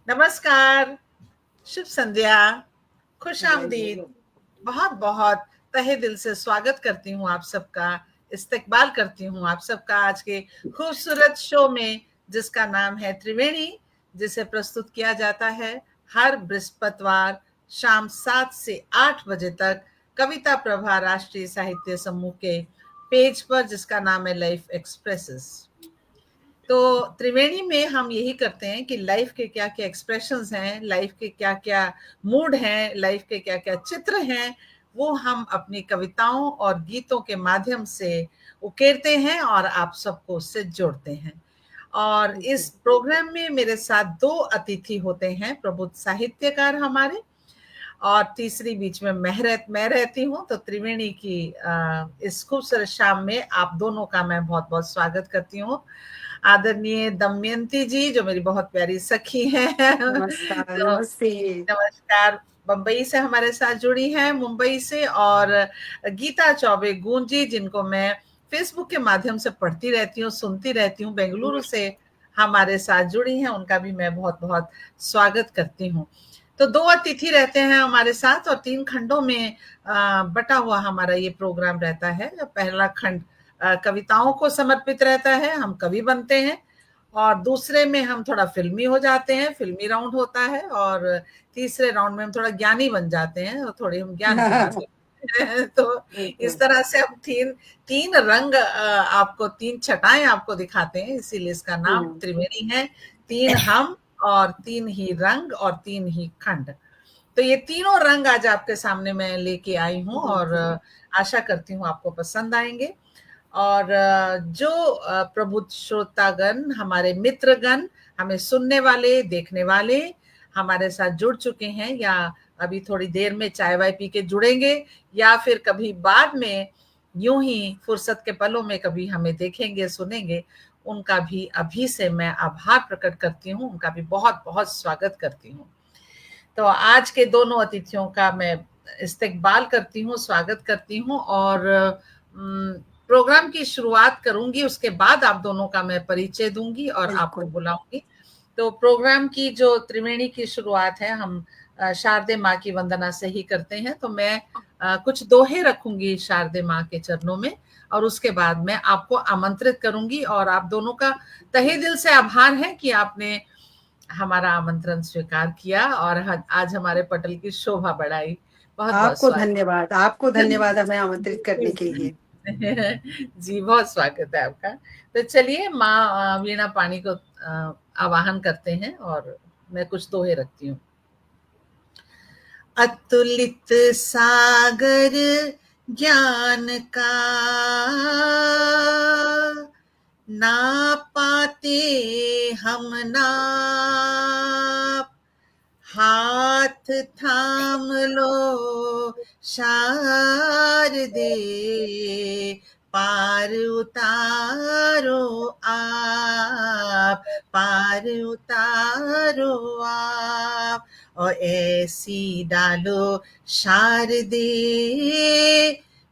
नमस्कार, शुभ संध्या, खुश आमदीद। बहुत बहुत तहे दिल से स्वागत करती हूँ आप सबका, इस्तकबाल करती हूँ आप सबका आज के खूबसूरत शो में, जिसका नाम है त्रिवेणी, जिसे प्रस्तुत किया जाता है हर बृहस्पतिवार शाम 7 से 8 बजे तक कविता प्रभा राष्ट्रीय साहित्य समूह के पेज पर, जिसका नाम है लाइफ एक्सप्रेसेस। तो त्रिवेणी में हम यही करते हैं कि लाइफ के क्या क्या एक्सप्रेशंस हैं, लाइफ के क्या क्या मूड हैं, लाइफ के क्या क्या चित्र हैं, वो हम अपनी कविताओं और गीतों के माध्यम से उकेरते हैं और आप सबको उससे जोड़ते हैं। और इस प्रोग्राम में मेरे साथ 2 अतिथि होते हैं, प्रबुद्ध साहित्यकार हमारे, और तीसरी बीच में मैं रहती हूँ। तो त्रिवेणी की इस खूबसूरत शाम में आप दोनों का मैं बहुत बहुत स्वागत करती हूँ। आदरणीय दमयंती जी, जो मेरी बहुत प्यारी सखी हैं। नमस्कार। तो नमस्ते। नमस्कार, बम्बई से हमारे साथ जुड़ी हैं, मुंबई से। और गीता चौबे गूंजी, जिनको मैं फेसबुक के माध्यम से पढ़ती रहती हूँ, सुनती रहती हूँ, बेंगलुरु से हमारे साथ जुड़ी हैं, उनका भी मैं बहुत बहुत स्वागत करती हूँ। तो 2 अतिथि रहते हैं हमारे साथ और 3 खंडों में बटा हुआ हमारा ये प्रोग्राम रहता है। पहला खंड कविताओं को समर्पित रहता है, हम कवि बनते हैं, और दूसरे में हम थोड़ा फिल्मी हो जाते हैं, फिल्मी राउंड होता है, और तीसरे राउंड में हम थोड़ा ज्ञानी बन जाते हैं और थोड़े हम ज्ञान की बातें तो इस बिल्कुल। तरह से हम तीन रंग आपको, 3 छटाएं आपको दिखाते हैं, इसीलिए इसका नाम हम्म, त्रिवेणी है। 3 हम और 3 ही रंग और 3 ही खंड। तो ये तीनों रंग आज आपके सामने मैं लेके आई हूँ, और आशा करती हूँ आपको पसंद आएंगे। और जो प्रबुद्ध श्रोतागण, हमारे मित्रगण, हमें सुनने वाले, देखने वाले हमारे साथ जुड़ चुके हैं, या अभी थोड़ी देर में चाय वाय पी के जुड़ेंगे, या फिर कभी बाद में यूं ही फुर्सत के पलों में कभी हमें देखेंगे, सुनेंगे, उनका भी अभी से मैं आभार प्रकट करती हूँ, उनका भी बहुत बहुत स्वागत करती हूँ। तो आज के दोनों अतिथियों का मैं इस्तकबाल करती हूँ, स्वागत करती हूँ, और प्रोग्राम की शुरुआत करूंगी, उसके बाद आप दोनों का मैं परिचय दूंगी और आपको बिल्कुल। बुलाऊंगी। तो प्रोग्राम की जो त्रिवेणी की शुरुआत है, हम शारदे माँ की वंदना से ही करते हैं। तो मैं कुछ दोहे रखूंगी शारदे माँ के चरणों में, और उसके बाद मैं आपको आमंत्रित करूंगी, और आप दोनों का तहे दिल से आभार है कि आपने हमारा आमंत्रण स्वीकार किया और आज हमारे पटल की शोभा बढ़ाई। बहुत बहुत आपको स्वागत। धन्यवाद, आपको धन्यवाद हमें आमंत्रित करने के लिए। जी, बहुत स्वागत है आपका। तो चलिए, माँ वीणा पाणी को आवाहन करते हैं, और मैं कुछ दोहे रखती हूँ। अतुलित सागर ज्ञान का, ना पाते हम नाप, हाथ थाम लो शारदे, पार उतारो आप, पार उतारो आप, और ऐसी डालो शारदे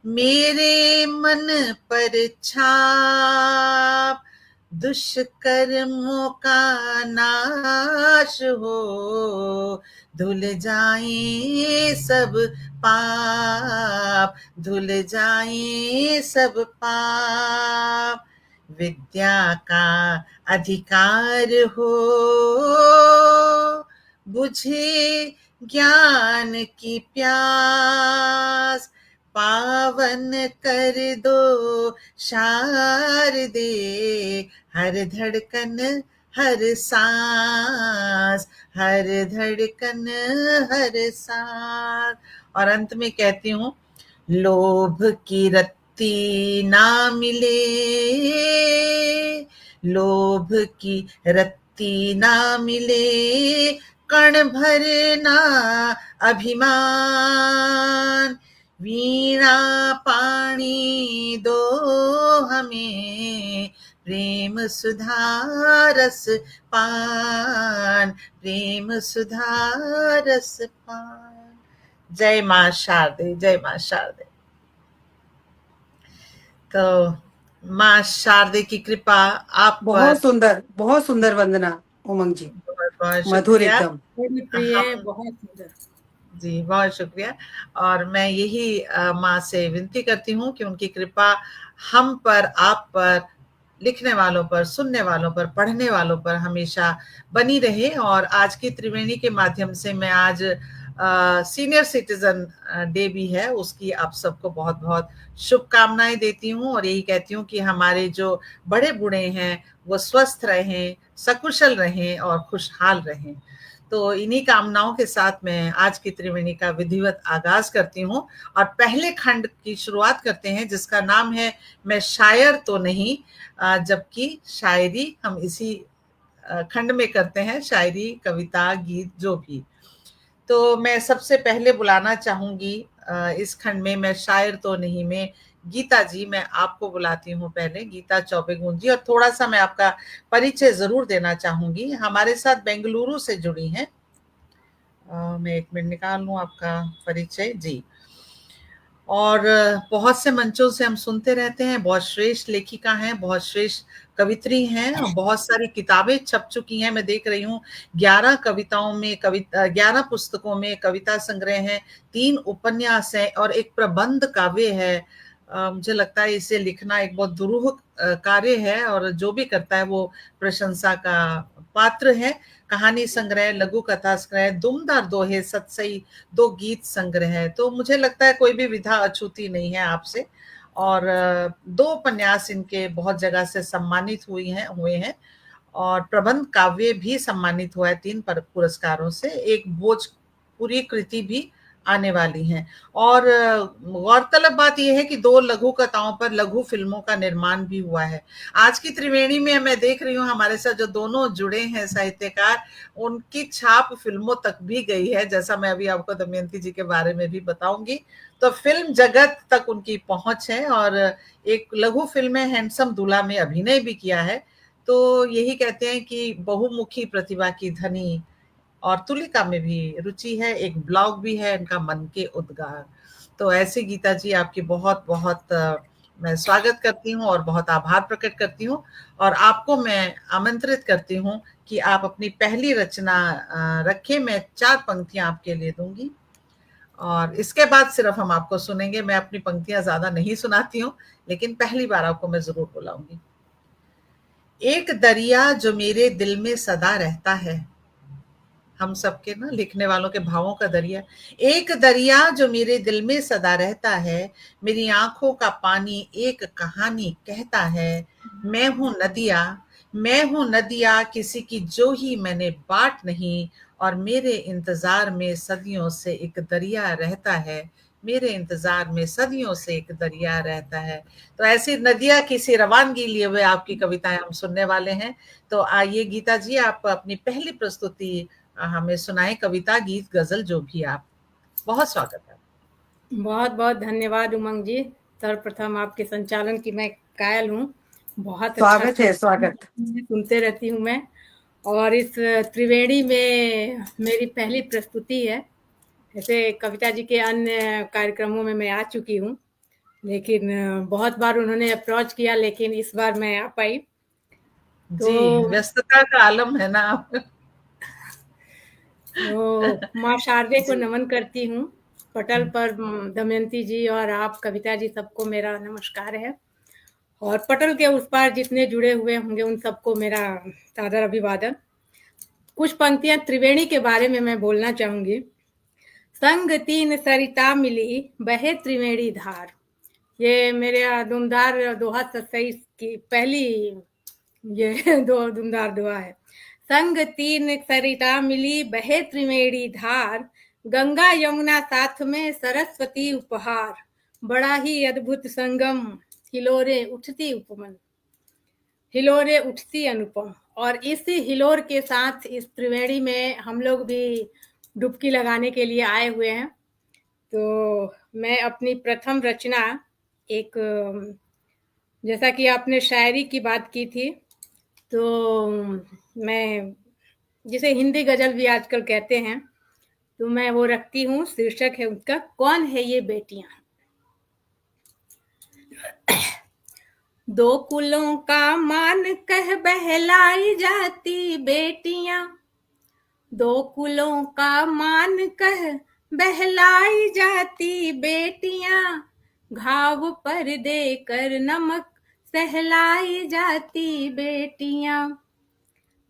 मेरे मन पर छाप, दुष्कर्मों का नाश हो, धुल जाए सब पाप, धुल जाए सब पाप, विद्या का अधिकार हो, बुझे ज्ञान की प्यास, पावन कर दो शारदे, हर धड़कन हर सांस, हर धड़कन हर सांस। और अंत में कहती हूँ, लोभ की रत्ती ना मिले, लोभ की रत्ती ना मिले, कण भरना अभिमान, वीणा पाणी दो हमें, प्रेम सुधा रस पान, प्रेम सुधा रस पान। जय माँ शारदे, जय माँ शारदे। तो माँ शारदे की कृपा आप पर बहुत सुंदर वंदना उमंग जी। बहुत मधुर शुक्रिया। एकदम। बड़ी प्रिय, हम बहुत सुंदर। जी बहुत शुक्रिया। और मैं यही माँ से विनती करती हूँ कि उनकी कृपा हम पर, आप पर, लिखने वालों पर, सुनने वालों पर, पढ़ने वालों पर हमेशा बनी रहे। और आज की त्रिवेणी के माध्यम से मैं आज सीनियर सिटीजन डे भी है, उसकी आप सबको बहुत बहुत शुभकामनाएं देती हूँ और यही कहती हूँ कि हमारे जो बड़े बूढ़े हैं वो स्वस्थ रहें, सकुशल रहें और खुशहाल रहें। तो इन्हीं कामनाओं के साथ मैं आज की त्रिवेणी का विधिवत आगाज करती हूँ और पहले खंड की शुरुआत करते हैं जिसका नाम है मैं शायर तो नहीं, जबकि शायरी हम इसी खंड में करते हैं, शायरी, कविता, गीत जो भी। तो मैं सबसे पहले बुलाना चाहूंगी इस खंड में मैं शायर तो नहीं में गीता जी, मैं आपको बुलाती हूँ पहले, गीता चौबे गुंजी। और थोड़ा सा मैं आपका परिचय जरूर देना चाहूंगी, हमारे साथ बेंगलुरु से जुड़ी हैं। मैं एक मिनट निकाल लूं आपका परिचय जी। और बहुत से मंचों से हम सुनते रहते हैं, बहुत श्रेष्ठ लेखिका हैं, बहुत श्रेष्ठ कवित्री हैं और बहुत सारी किताबें छप चुकी हैं। मैं देख रही हूँ 11 कविताओं में 11 पुस्तकों में कविता संग्रह हैं, 3 उपन्यास हैं और एक प्रबंध काव्य है। मुझे लगता है इसे लिखना एक बहुत दुरूह कार्य है और जो भी करता है वो प्रशंसा का पात्र है। कहानी संग्रह, लघु कथा संग्रह, दुमदार दोहे, सतसई 2 गीत संग्रह है। तो मुझे लगता है कोई भी विधा अछूती नहीं है आपसे। और 2 उपन्यास इनके बहुत जगह से सम्मानित हुए हैं और प्रबंध काव्य भी सम्मानित हुआ है 3 पुरस्कारों से। एक भोजपुरी कृति भी आने वाली हैं। और गौरतलब बात यह है कि 2 लघु कथाओं पर लघु फिल्मों का निर्माण भी हुआ है। आज की त्रिवेणी में मैं देख रही हूँ हमारे साथ जो दोनों जुड़े हैं साहित्यकार, उनकी छाप फिल्मों तक भी गई है, जैसा मैं अभी आपको दमयंती जी के बारे में भी बताऊंगी। तो फिल्म जगत तक उनकी पहुंच है और एक लघु फिल्म है हैंडसम दूल्हा में अभिनय भी किया है। तो यही कहते हैं कि बहुमुखी प्रतिभा की धनी और तुलिका में भी रुचि है, एक ब्लॉग भी है इनका मन के उद्गार। तो ऐसे गीता जी आपकी बहुत बहुत मैं स्वागत करती हूँ और बहुत आभार प्रकट करती हूँ और आपको मैं आमंत्रित करती हूँ कि आप अपनी पहली रचना रखें। मैं 4 पंक्तियां आपके लिए दूंगी और इसके बाद सिर्फ हम आपको सुनेंगे। मैं अपनी पंक्तियां ज्यादा नहीं सुनाती हूँ, लेकिन पहली बार आपको मैं जरूर बुलाऊंगी। एक दरिया जो मेरे दिल में सदा रहता है, हम सबके ना लिखने वालों के भावों का दरिया। एक दरिया जो मेरे दिल में सदा रहता है, मेरी आंखों का पानी एक कहानी कहता है। मैं हूं नदिया, मैं हूं नदिया, किसी की जो ही मैंने बाट नहीं, और मेरे इंतजार में सदियों से एक दरिया रहता है, मेरे इंतजार में सदियों से एक दरिया रहता है। तो ऐसी नदिया किसी रवानगी लिए हुए आपकी कविताएं हम सुनने वाले हैं। तो आइए गीता जी, आप अपनी पहली प्रस्तुति हमें सुनाए, कविता, गीत, गजल, जो भी आप। बहुत स्वागत है। बहुत बहुत धन्यवाद उमंग जी। सर्वप्रथम आपके संचालन की मैं कायल हूँ। बहुत स्वागत है, स्वागत। सुनते रहती हूँ मैं। और इस त्रिवेणी में मेरी पहली प्रस्तुति है। ऐसे कविता जी के अन्य कार्यक्रमों में मैं आ चुकी हूँ, लेकिन बहुत बार उन्होंने अप्रोच किया, लेकिन इस बार मैं आ पाई। जी, व्यस्तता का आलम है ना आप। तो माँ शारदे को नमन करती हूँ। पटल पर दमयंती जी और आप कविता जी, सबको मेरा नमस्कार है। और पटल के उस पार जितने जुड़े हुए होंगे उन सबको मेरा सादर अभिवादन। कुछ पंक्तियां त्रिवेणी के बारे में मैं बोलना चाहूंगी। संग 3 सरिता मिली बहे त्रिवेणी धार। ये मेरे दुमदार दोहा 27 की पहली ये दुमदार दोहा है। संग 3 सरिता मिली बहे त्रिवेणी धार, गंगा यमुना साथ में सरस्वती उपहार। बड़ा ही अद्भुत संगम, हिलोरे उठती उपमन, हिलोरे उठती अनुपम। और इस हिलोर के साथ इस त्रिवेणी में हम लोग भी डुबकी लगाने के लिए आए हुए हैं। तो मैं अपनी प्रथम रचना, एक, जैसा कि आपने शायरी की बात की थी, तो मैं जिसे हिंदी गजल भी आजकल कहते हैं, तो मैं वो रखती हूँ। शीर्षक है उसका, कौन है ये बेटियां। दो कुलों का मान कह बहलाई जाती बेटियां, दो कुलों का मान कह बहलाई जाती बेटियां, घाव पर देकर नमक सहलाई जाती बेटियां।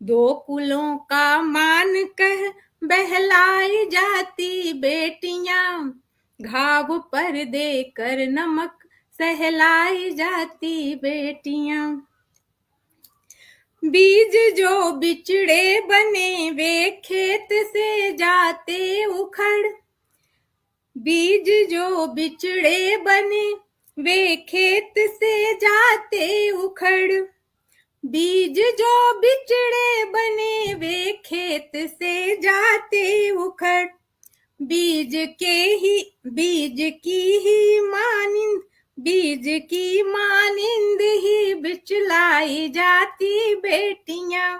दो कुलों का मान कह बहलाई जाती बेटियां, घाव पर देकर नमक सहलाई जाती बेटियां। बीज जो बिछड़े बने वे खेत से जाते उखड़, बीज जो बिछड़े बने वे खेत से जाते उखड़, बीज जो बिछड़े बने वे खेत से जाते उखड़, बीज की ही मानिंद, बीज की मानिंद ही बिचलाई जाती बेटियां।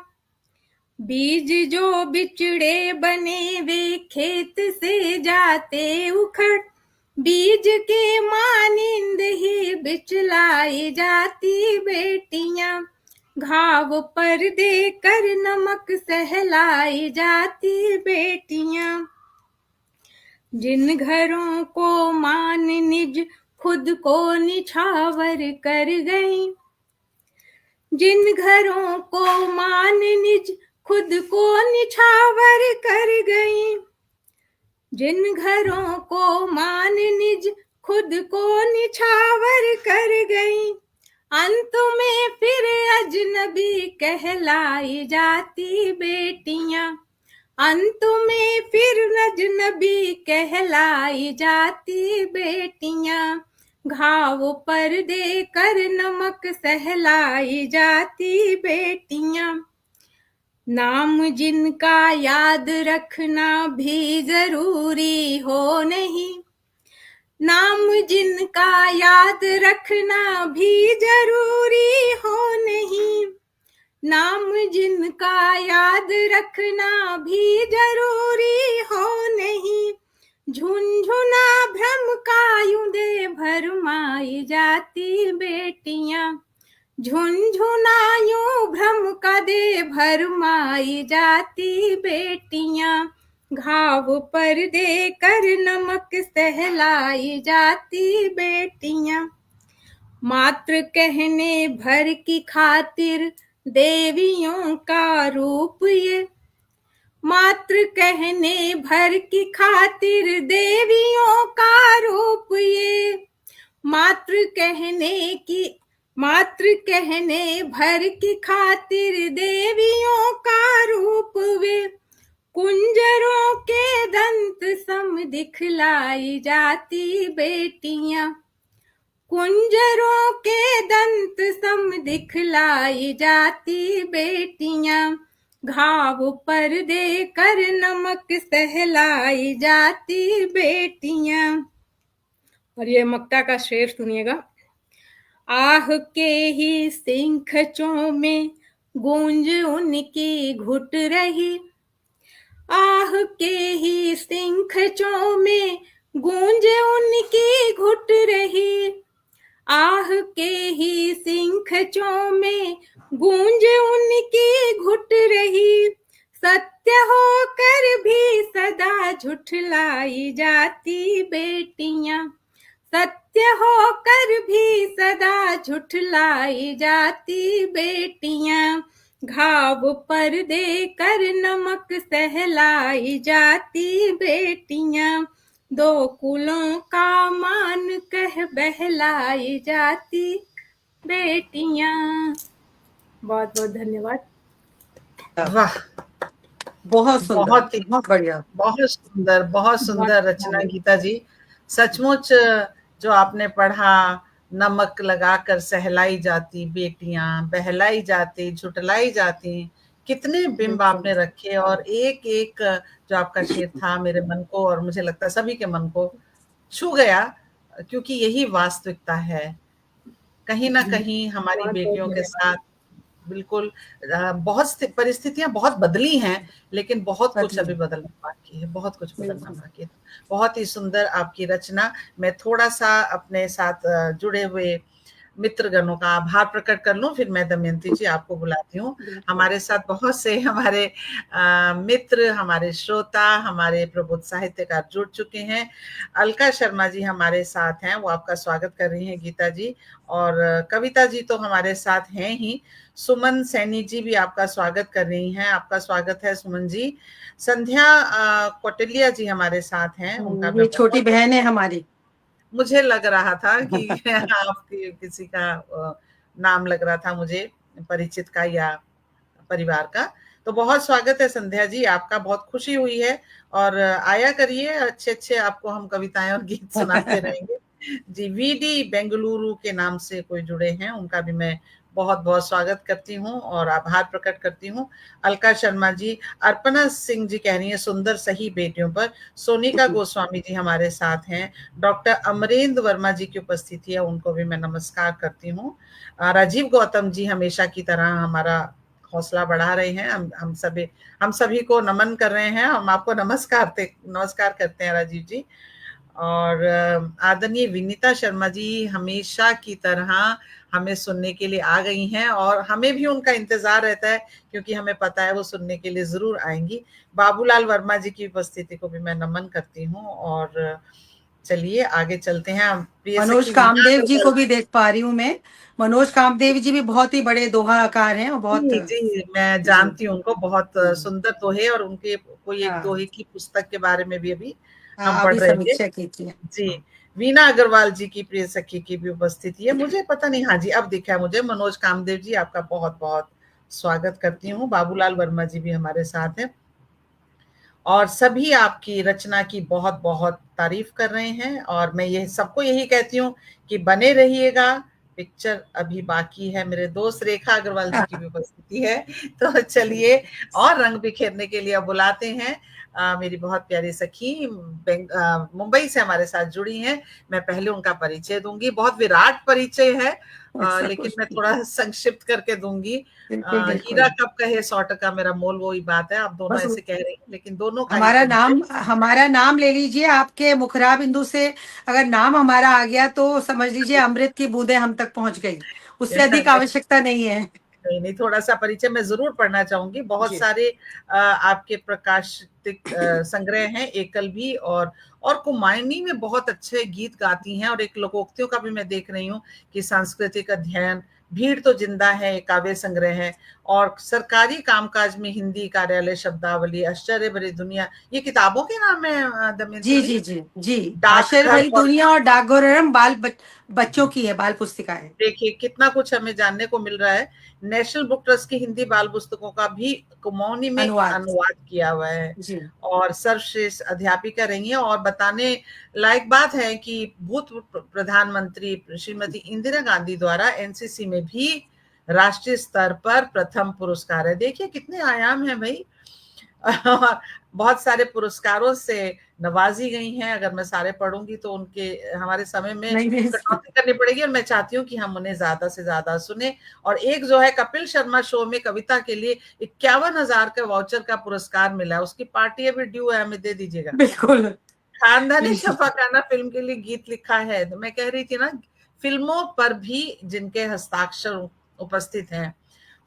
बीज जो बिछड़े बने वे खेत से जाते उखड़, बीज के मानिंद ही बिचलाई जाती बेटियां। घाव पर देकर नमक सहलाई जाती बेटियां। जिन घरों को मान निज खुद को निछावर कर गई, जिन घरों को मान निज खुद को निछावर कर गई, जिन घरों को मान निज खुद को निछावर कर गई, अंत में फिर अजनबी कहलाई जाती बेटियां। अंत में फिर अजनबी कहलाई जाती बेटियां। घाव पर देकर नमक सहलाई जाती बेटियां। नाम जिनका याद रखना भी जरूरी हो नहीं, नाम जिनका याद रखना भी जरूरी हो नहीं, नाम जिनका याद रखना भी जरूरी हो नहीं, झुनझुना भ्रम का यूं दे भरमाई जाती बेटियां। झुनझुना यूं भ्रम का दे भरमाई जाती बेटियां। घाव पर देकर नमक सहलाई जाती बेटियां। मात्र कहने भर की खातिर देवियों का रूप ये, मात्र कहने भर की खातिर देवियों का रूप ये, मात्र कहने भर की खातिर देवियों का रूप वे, कुंजरों के दंत सम दिखलाई जाती बेटियां। कुंजरों के दंत सम दिखलाई जाती बेटियां। घाव पर देकर नमक सहलाई जाती बेटियां। और ये मक्ता का शेर सुनिएगा। आह के ही सिंखचों में गूंज उनकी घुट रही, आह के ही सिंखचों में गूंज उनकी घुट रही, आह के ही सिंखचों में गूंज उनकी घुट रही। सत्य होकर भी सदा झुठलाई जाती बेटियां। सत्य होकर भी सदा झुठलाई जाती बेटियां। घाव पर देकर नमक सहलाई जाती बेटियां। दो कुलों का मान कह बहलाई जाती बेटियां। बहुत बहुत धन्यवाद। वाह, बहुत सुंदर, बहुत ही बहुत बढ़िया, बहुत सुंदर रचना गीता जी। सचमुच जो आपने पढ़ा, नमक लगाकर सहलाई जाती बेटियां, बहलाई जाती, झुटलाई जाती, कितने बिंब आपने रखे। और एक एक जो आपका शेर था मेरे मन को, और मुझे लगता है सभी के मन को छू गया, क्योंकि यही वास्तविकता है। कहीं ना कहीं हमारी बेटियों के साथ बिल्कुल बहुत परिस्थितियां बहुत बदली हैं, लेकिन बहुत कुछ अभी बदलना बाकी है, बहुत कुछ बदलना बाकी है। बहुत ही सुंदर आपकी रचना। मैं थोड़ा सा अपने साथ जुड़े हुए मित्रगणों का आभार प्रकट कर लूं, फिर मैं दमयंती जी आपको बुलाती हूँ। हमारे साथ बहुत से हमारे मित्र, हमारे श्रोता, हमारे प्रबुद्ध साहित्यकार जुड़ चुके हैं। अलका शर्मा जी हमारे साथ हैं, वो आपका स्वागत कर रही हैं गीता जी, और कविता जी तो हमारे साथ हैं ही। सुमन सैनी जी भी आपका स्वागत कर रही हैं, आपका स्वागत है सुमन जी। संध्या कौटिल्या जी हमारे साथ हैं, उनका मैं ये छोटी बहन है हमारी। मुझे लग रहा था कि आपके किसी का नाम लग रहा था मुझे, परिचित का या परिवार का। तो बहुत स्वागत है संध्या जी आपका, बहुत खुशी हुई है, और आया करिए, अच्छे अच्छे आपको हम कविताएं और गीत सुनाते रहेंगे जी। वीडी बेंगलुरु के नाम से कोई जुड़े हैं, उनका भी मैं बहुत बहुत स्वागत करती हूँ और आभार प्रकट करती हूँ। अलका शर्मा जी, अर्पणा सिंह जी कह रही है सुंदर सही बेटियों पर। सोनिका गोस्वामी जी हमारे साथ हैं। डॉक्टर अमरेंद्र वर्मा जी की उपस्थिति है, उनको भी मैं नमस्कार करती हूँ। राजीव गौतम जी हमेशा की तरह हमारा हौसला बढ़ा रहे हैं, हम सभी को नमन कर रहे हैं, हम आपको नमस्कार करते हैं राजीव जी। और आदरणीय विनीता शर्मा जी हमेशा की तरह हमें सुनने के लिए आ गई हैं, और हमें भी उनका इंतजार रहता है क्योंकि हमें पता है वो सुनने के लिए जरूर आएंगी। बाबूलाल वर्मा जी की उपस्थिति को भी मैं नमन करती हूँ। और चलिए आगे चलते हैं। मनोज कामदेव जी को भी देख पा रही हूँ मैं। मनोज कामदेव जी भी बहुत ही बड़े दोहाकार हैं और बहुत जी मैं जानती हूँ उनको, बहुत सुंदर दोहे, और उनके कोई एक दोहे की पुस्तक के बारे में भी अभी हम पढ़ अभी रहे थे समीक्षा की थी जी। वीणा अग्रवाल जी की प्रिय सखी की भी उपस्थिति है, मुझे पता नहीं, हाँ जी अब दिखा है मुझे। मनोज कामदेव जी आपका बहुत बहुत स्वागत करती हूँ। बाबूलाल वर्मा जी भी हमारे साथ हैं, और सभी आपकी रचना की बहुत बहुत तारीफ कर रहे हैं, और मैं ये सबको यही कहती हूँ कि बने रहिएगा, पिक्चर अभी बाकी है। मेरे दोस्त रेखा अग्रवाल जी की भी उपस्थिति है, तो चलिए और रंग बिखेरने के लिए अब बुलाते हैं मेरी बहुत प्यारी सखी मुंबई से हमारे साथ जुड़ी हैं। मैं पहले उनका परिचय दूंगी, बहुत विराट परिचय है, लेकिन मैं थोड़ा संक्षिप्त करके दूंगी। हीरा कब कहे 100% मेरा मोल, वही बात है, आप दोनों ऐसे कह रही हैं, लेकिन दोनों का हमारा नाम ले लीजिए। आपके मुखरा बिंदु से अगर नाम हमारा आ गया तो समझ लीजिए अमृत की बूंदें हम तक पहुंच गई, उससे अधिक आवश्यकता नहीं है। नहीं, थोड़ा सा परिचय मैं जरूर पढ़ना चाहूंगी। बहुत सारे आपके प्रकाशित संग्रह हैं, एकल भी और कुमायूनी में बहुत अच्छे गीत गाती हैं, और एक लोकोक्तियों का भी मैं देख रही हूँ कि सांस्कृतिक अध्ययन, भीड़ तो जिंदा है, काव्य संग्रह है, और सरकारी कामकाज में हिंदी कार्यालय शब्दावली, आश्चर्य भरी दुनिया, ये किताबों के नाम है दमयंती जी जी जी जी। आश्चर्य डाकघर भरी दुनिया और डाकघर बच्चों की है, बाल पुस्तिका है। देखिए कितना कुछ हमें जानने को मिल रहा है। नेशनल बुक ट्रस्ट की हिंदी बाल पुस्तकों का भी कुमाऊनी में अनुवाद किया हुआ है, और सर्वश्रेष्ठ अध्यापिका रही है। और बताने लायक बात है कि भूतपूर्व प्रधानमंत्री श्रीमती इंदिरा गांधी द्वारा एनसीसी में भी राष्ट्रीय स्तर पर प्रथम पुरस्कार है। देखिए कितने आयाम हैं भाई, बहुत सारे पुरस्कारों से नवाजी गई हैं। अगर मैं सारे पढ़ूंगी तो उनके हमारे समय में कटौती करनी पड़ेगी, और मैं चाहती हूँ कि हम उन्हें ज्यादा से ज्यादा सुने। और एक जो है कपिल शर्मा शो में कविता के लिए 51,000 का वाउचर का पुरस्कार मिला, उसकी पार्टी अभी ड्यू है, हमें दे दीजिएगा। बिल्कुल। खानदानी छापाखाना फिल्म के लिए गीत लिखा है। तो मैं कह रही थी ना, फिल्मों पर भी जिनके हस्ताक्षर उपस्थित हैं।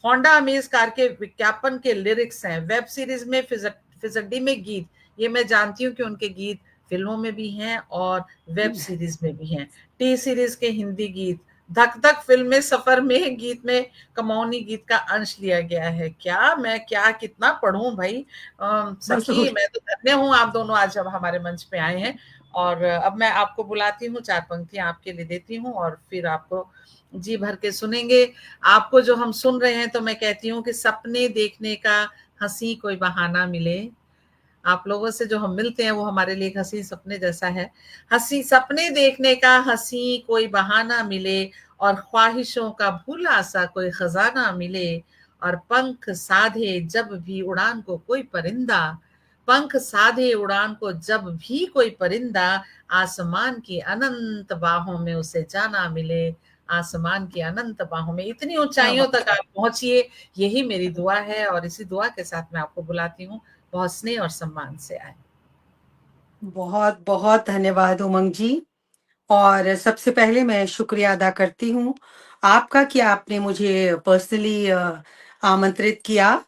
होंडा अमेज कार के विज्ञापन के लिरिक्स हैं, वेब सीरीज में फिजड्डी में गीत, ये मैं जानती हूँ कि उनके गीत फिल्मों में भी हैं और वेब सीरीज में भी हैं। टी सीरीज के हिंदी गीत, धक धक फिल्म में सफर में गीत में कमौनी गीत का अंश लिया गया है। क्या कितना पढ़ूं भाई। सखी मैं तो धन्य हूँ, आप दोनों आज अब हमारे मंच पे आए हैं, और अब मैं आपको बुलाती हूँ, 4 पंक्तियां आपके लिए देती हूँ, और फिर आपको जी भर के सुनेंगे। आपको जो हम सुन रहे हैं तो मैं कहती हूँ कि सपने देखने का हंसी कोई बहाना मिले। आप लोगों से जो हम मिलते हैं वो हमारे लिए एक हंसी सपने जैसा है। हंसी सपने देखने का हंसी कोई बहाना मिले, और ख्वाहिशों का भूला सा कोई खजाना मिले, और पंख साधे जब भी उड़ान को कोई परिंदा, पंख साधे उड़ान को जब भी कोई परिंदा, आसमान की अनंत बाहों में उसे जाना मिले, आसमान की अनंत बाहों में। इतनी ऊंचाइयों तक आप पहुंचिए, यही मेरी दुआ है, और इसी दुआ के साथ मैं आपको बुलाती हूँ। बहुत स्नेह और सम्मान से आए। बहुत बहुत धन्यवाद उमंग जी। और सबसे पहले मैं शुक्रिया अदा करती हूँ आपका कि आपने मुझे पर्सनली आमंत्रित किया,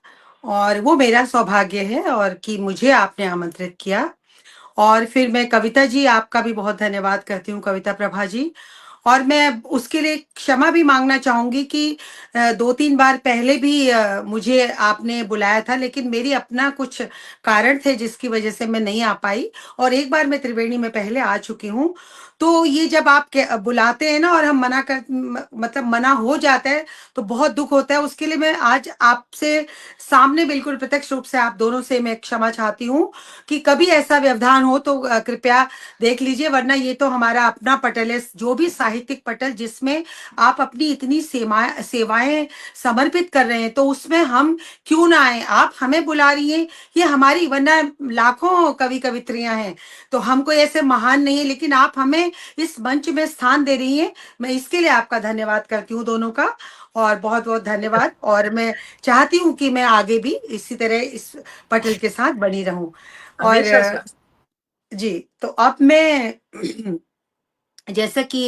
और वो मेरा सौभाग्य है और कि मुझे आपने आमंत्रित किया। और फिर मैं कविता जी, आपका भी बहुत धन्यवाद करती हूँ, कविता प्रभा जी। और मैं उसके लिए क्षमा भी मांगना चाहूंगी कि 2-3 बार पहले भी मुझे आपने बुलाया था, लेकिन मेरी अपना कुछ कारण थे जिसकी वजह से मैं नहीं आ पाई। और एक बार मैं त्रिवेणी में पहले आ चुकी हूँ। तो ये जब आप बुलाते हैं ना और हम मना कर मतलब मना हो जाता है तो बहुत दुख होता है। उसके लिए मैं आज आपसे सामने बिल्कुल प्रत्यक्ष रूप से आप दोनों से मैं क्षमा चाहती हूँ कि कभी ऐसा व्यवधान हो तो कृपया देख लीजिए, वरना ये तो हमारा अपना पटल है, जो भी साहित्यिक पटल जिसमें आप अपनी इतनी सेवाएं समर्पित कर रहे हैं, तो उसमें हम क्यों ना आए। आप हमें बुला रही हैं, ये हमारी, वरना लाखों कवि कवित्रियां हैं तो हम कोई ऐसे महान नहीं है, लेकिन आप हमें इस मंच में स्थान दे रही हैं। मैं इसके लिए आपका धन्यवाद करती हूँ दोनों का, और बहुत बहुत धन्यवाद। और मैं चाहती हूँ कि मैं आगे भी इसी तरह इस पटल के साथ बनी रहूं। और हमेशा स्वागत। जी, तो अब मैं जैसा कि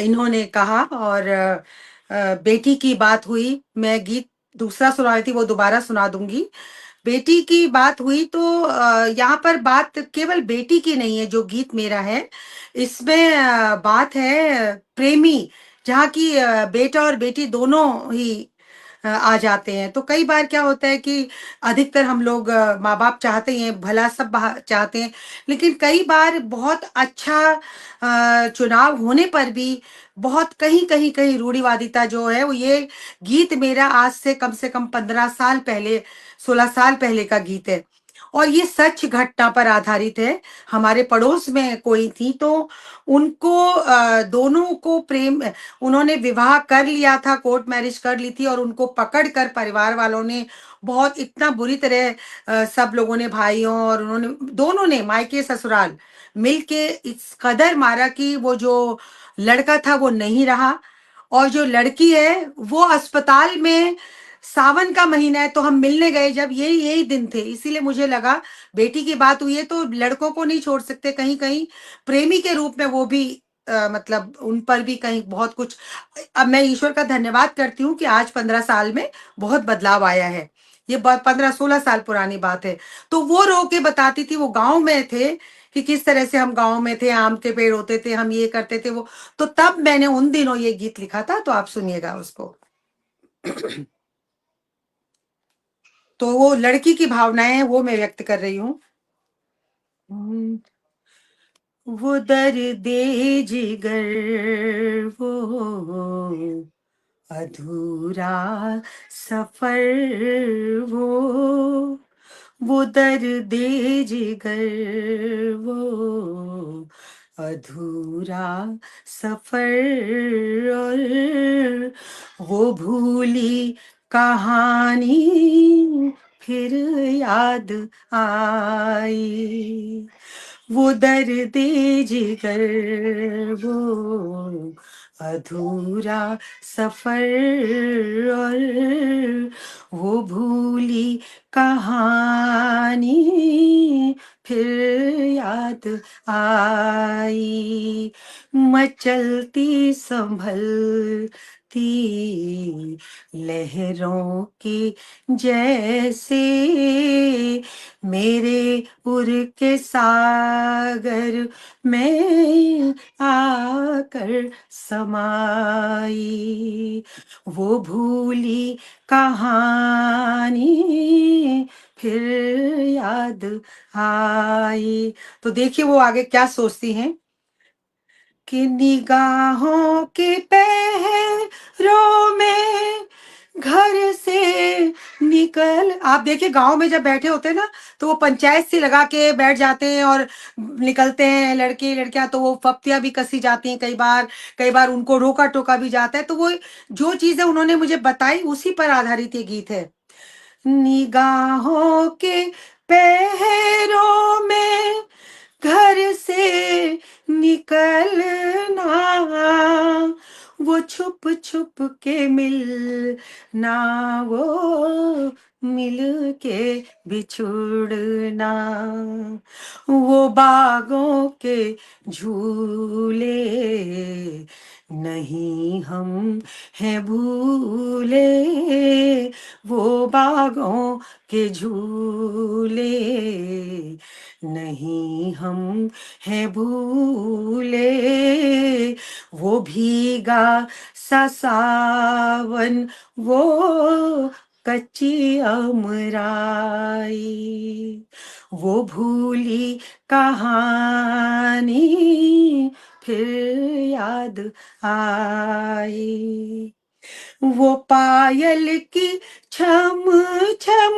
इन्होंने कहा, और बेटी की बात हुई, मैं गीत दूसरा सुना रही थी वो दोबारा सुना दूंगी। बेटी की बात हुई तो यहाँ पर बात केवल बेटी की नहीं है, जो गीत मेरा है इसमें बात है प्रेमी, जहाँ की बेटा और बेटी दोनों ही आ जाते हैं। तो कई बार क्या होता है कि अधिकतर हम लोग माँ बाप चाहते हैं भला, सब चाहते हैं, लेकिन कई बार बहुत अच्छा चुनाव होने पर भी बहुत कहीं कहीं कहीं रूढ़िवादिता जो है वो, ये गीत मेरा आज से कम 15 साल पहले, 16 साल पहले का गीत है, और ये सच घटना पर आधारित है। हमारे पड़ोस में कोई थी, तो उनको दोनों को प्रेम, उन्होंने विवाह कर लिया था, कोर्ट मैरिज कर ली थी, और उनको पकड़कर परिवार वालों ने बहुत इतना बुरी तरह सब लोगों ने, भाइयों और उन्होंने दोनों ने, मायके ससुराल मिलके इस कदर मारा कि वो जो लड़का था वो नहीं रहा, और जो लड़की है वो अस्पताल में, सावन का महीना है तो हम मिलने गए जब, यही यही दिन थे, इसीलिए मुझे लगा बेटी की बात हुई है तो लड़कों को नहीं छोड़ सकते, कहीं कहीं प्रेमी के रूप में वो भी मतलब उन पर भी कहीं बहुत कुछ। अब मैं ईश्वर का धन्यवाद करती हूँ कि आज 15 साल में बहुत बदलाव आया है। ये 15-16 साल पुरानी बात है। तो वो रो के बताती थी, वो गांव में थे कि किस तरह से हम गांव में थे, आम के पेड़ होते थे, हम ये करते थे वो। तो तब मैंने उन दिनों ये गीत लिखा था, तो आप सुनिएगा उसको। तो वो लड़की की भावनाएं हैं, वो मैं व्यक्त कर रही हूँ। वो दर्दे जिगर, वो अधूरा सफर, वो दर्दे जिगर, वो अधूरा सफर, और वो भूली कहानी फिर याद आई, वो दर्दे जिगर, वो अधूरा सफर, और वो भूली कहानी फिर याद आई, मचलती संभलती लहरों की जैसे, मेरे उर के सागर में आकर समाई, वो भूली कहानी फिर याद आई। तो देखिए वो आगे क्या सोचती हैं कि निगाहों के पहरों में घर से निकल, आप देखिए गांव में जब बैठे होते हैं ना तो वो पंचायत सी लगा के बैठ जाते हैं और निकलते हैं लड़के लड़कियां, तो वो फप्तियां भी कसी जाती हैं, कई बार उनको रोका टोका भी जाता है। तो वो जो चीजें उन्होंने मुझे बताई उसी पर आधारित ये गीत है। निगाहों के पहरों में घर से निकलना, वो छुप छुप के मिलना, वो मिल के बिछुड़ना, वो बागों के झूले नहीं हम हैं भूले, वो बागों के झूले नहीं हम हैं भूले, वो भीगा सा सावन, वो कच्ची अमराई, वो भूली कहानी फिर याद आई, वो पायल की छम छम,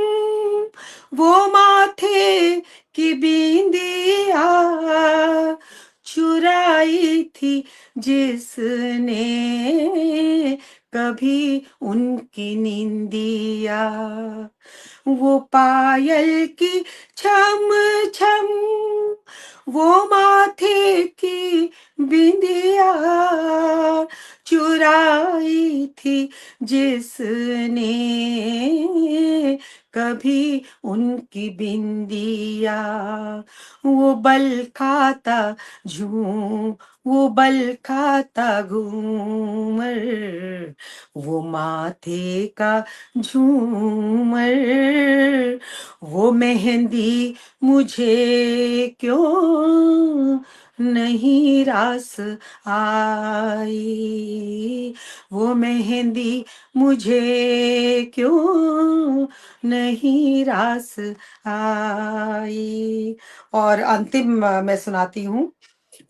वो माथे की बिंदिया, चुराई थी जिसने कभी उनकी निंदिया, वो पायल की छम छम, वो माथे की बिंदिया, चुराई थी जिसने कभी उनकी बिंदिया, वो बल खाता झूम, वो बल खाता घूमर, वो माथे का झूमर, वो मेहंदी मुझे क्यों नहीं रास आई, वो मेहंदी मुझे क्यों नहीं रास आई। और अंतिम मैं सुनाती हूँ।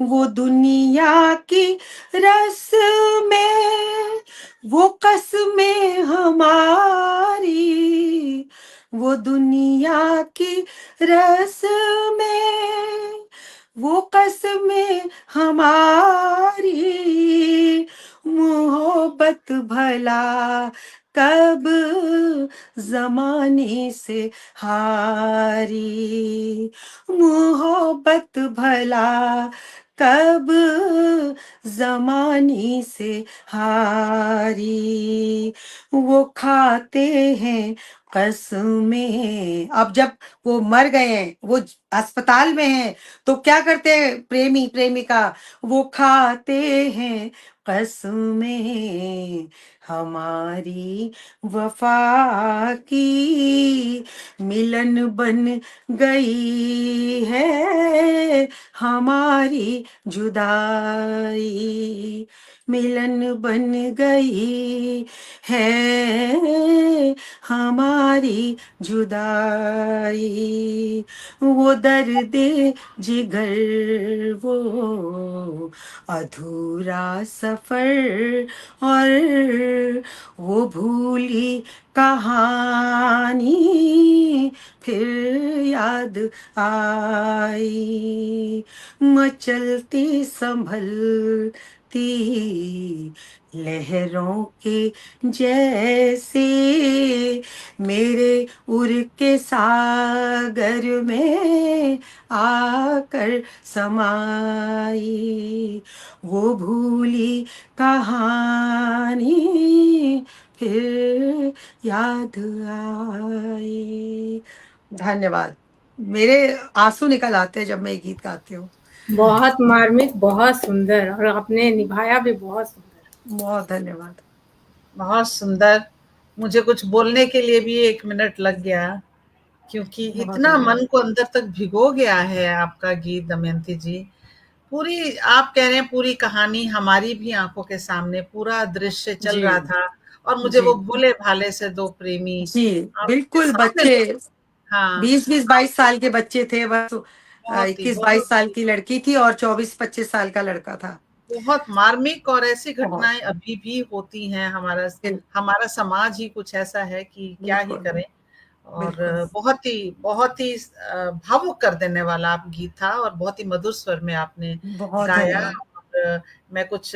वो दुनिया की रस में वो कसमें हमारी, वो दुनिया की रस में वो कसमें हमारी, मोहब्बत भला कब जमाने से हारी, मोहब्बत भला कब जमाने से हारी, वो खाते हैं कसमें। अब जब वो मर गए हैं, वो अस्पताल में हैं, तो क्या करते हैं प्रेमी प्रेमिका, वो खाते हैं कसमें हमारी वफा की, मिलन बन गई है हमारी जुदाई, मिलन बन गई है हमारी जुदाई, वो दर्द जिगर वो अधूरा सफर, और वो भूली कहानी फिर याद आई, मचलती संभलती लहरों के जैसे, मेरे उर के सागर में आकर समाई, वो भूली कहानी फिर याद आई। धन्यवाद। मेरे आंसू निकल आते हैं जब मैं ये गीत गाती हूँ। बहुत मार्मिक, बहुत सुंदर, और आपने निभाया भी बहुत सुंदर। बहुत धन्यवाद। बहुत सुंदर। मुझे कुछ बोलने के लिए भी 1 मिनट लग गया, क्योंकि इतना मन को अंदर तक भिगो गया है आपका गीत दमयंती जी। पूरी आप कह रहे हैं, पूरी कहानी हमारी भी आंखों के सामने पूरा दृश्य चल जी रहा था, और मुझे जी वो भोले भाले से 2 प्रेमी जी आपके बिल्कुल, सामने। बच्चे हाँ, 20-22 साल के बच्चे थे बस। बहुत ही 21-22 साल की लड़की थी और 24-25 साल का लड़का था। बहुत मार्मिक, और ऐसी बहुत घटनाएं अभी भी होती हैं। हमारा बिल- हमारा समाज ही कुछ ऐसा है कि क्या ही बिल्कुल करें। और बिल्कुल बहुत ही भावुक कर देने वाला आप गीत था, और बहुत ही मधुर स्वर में आपने बहुत गाया। धन्यवाद और मैं कुछ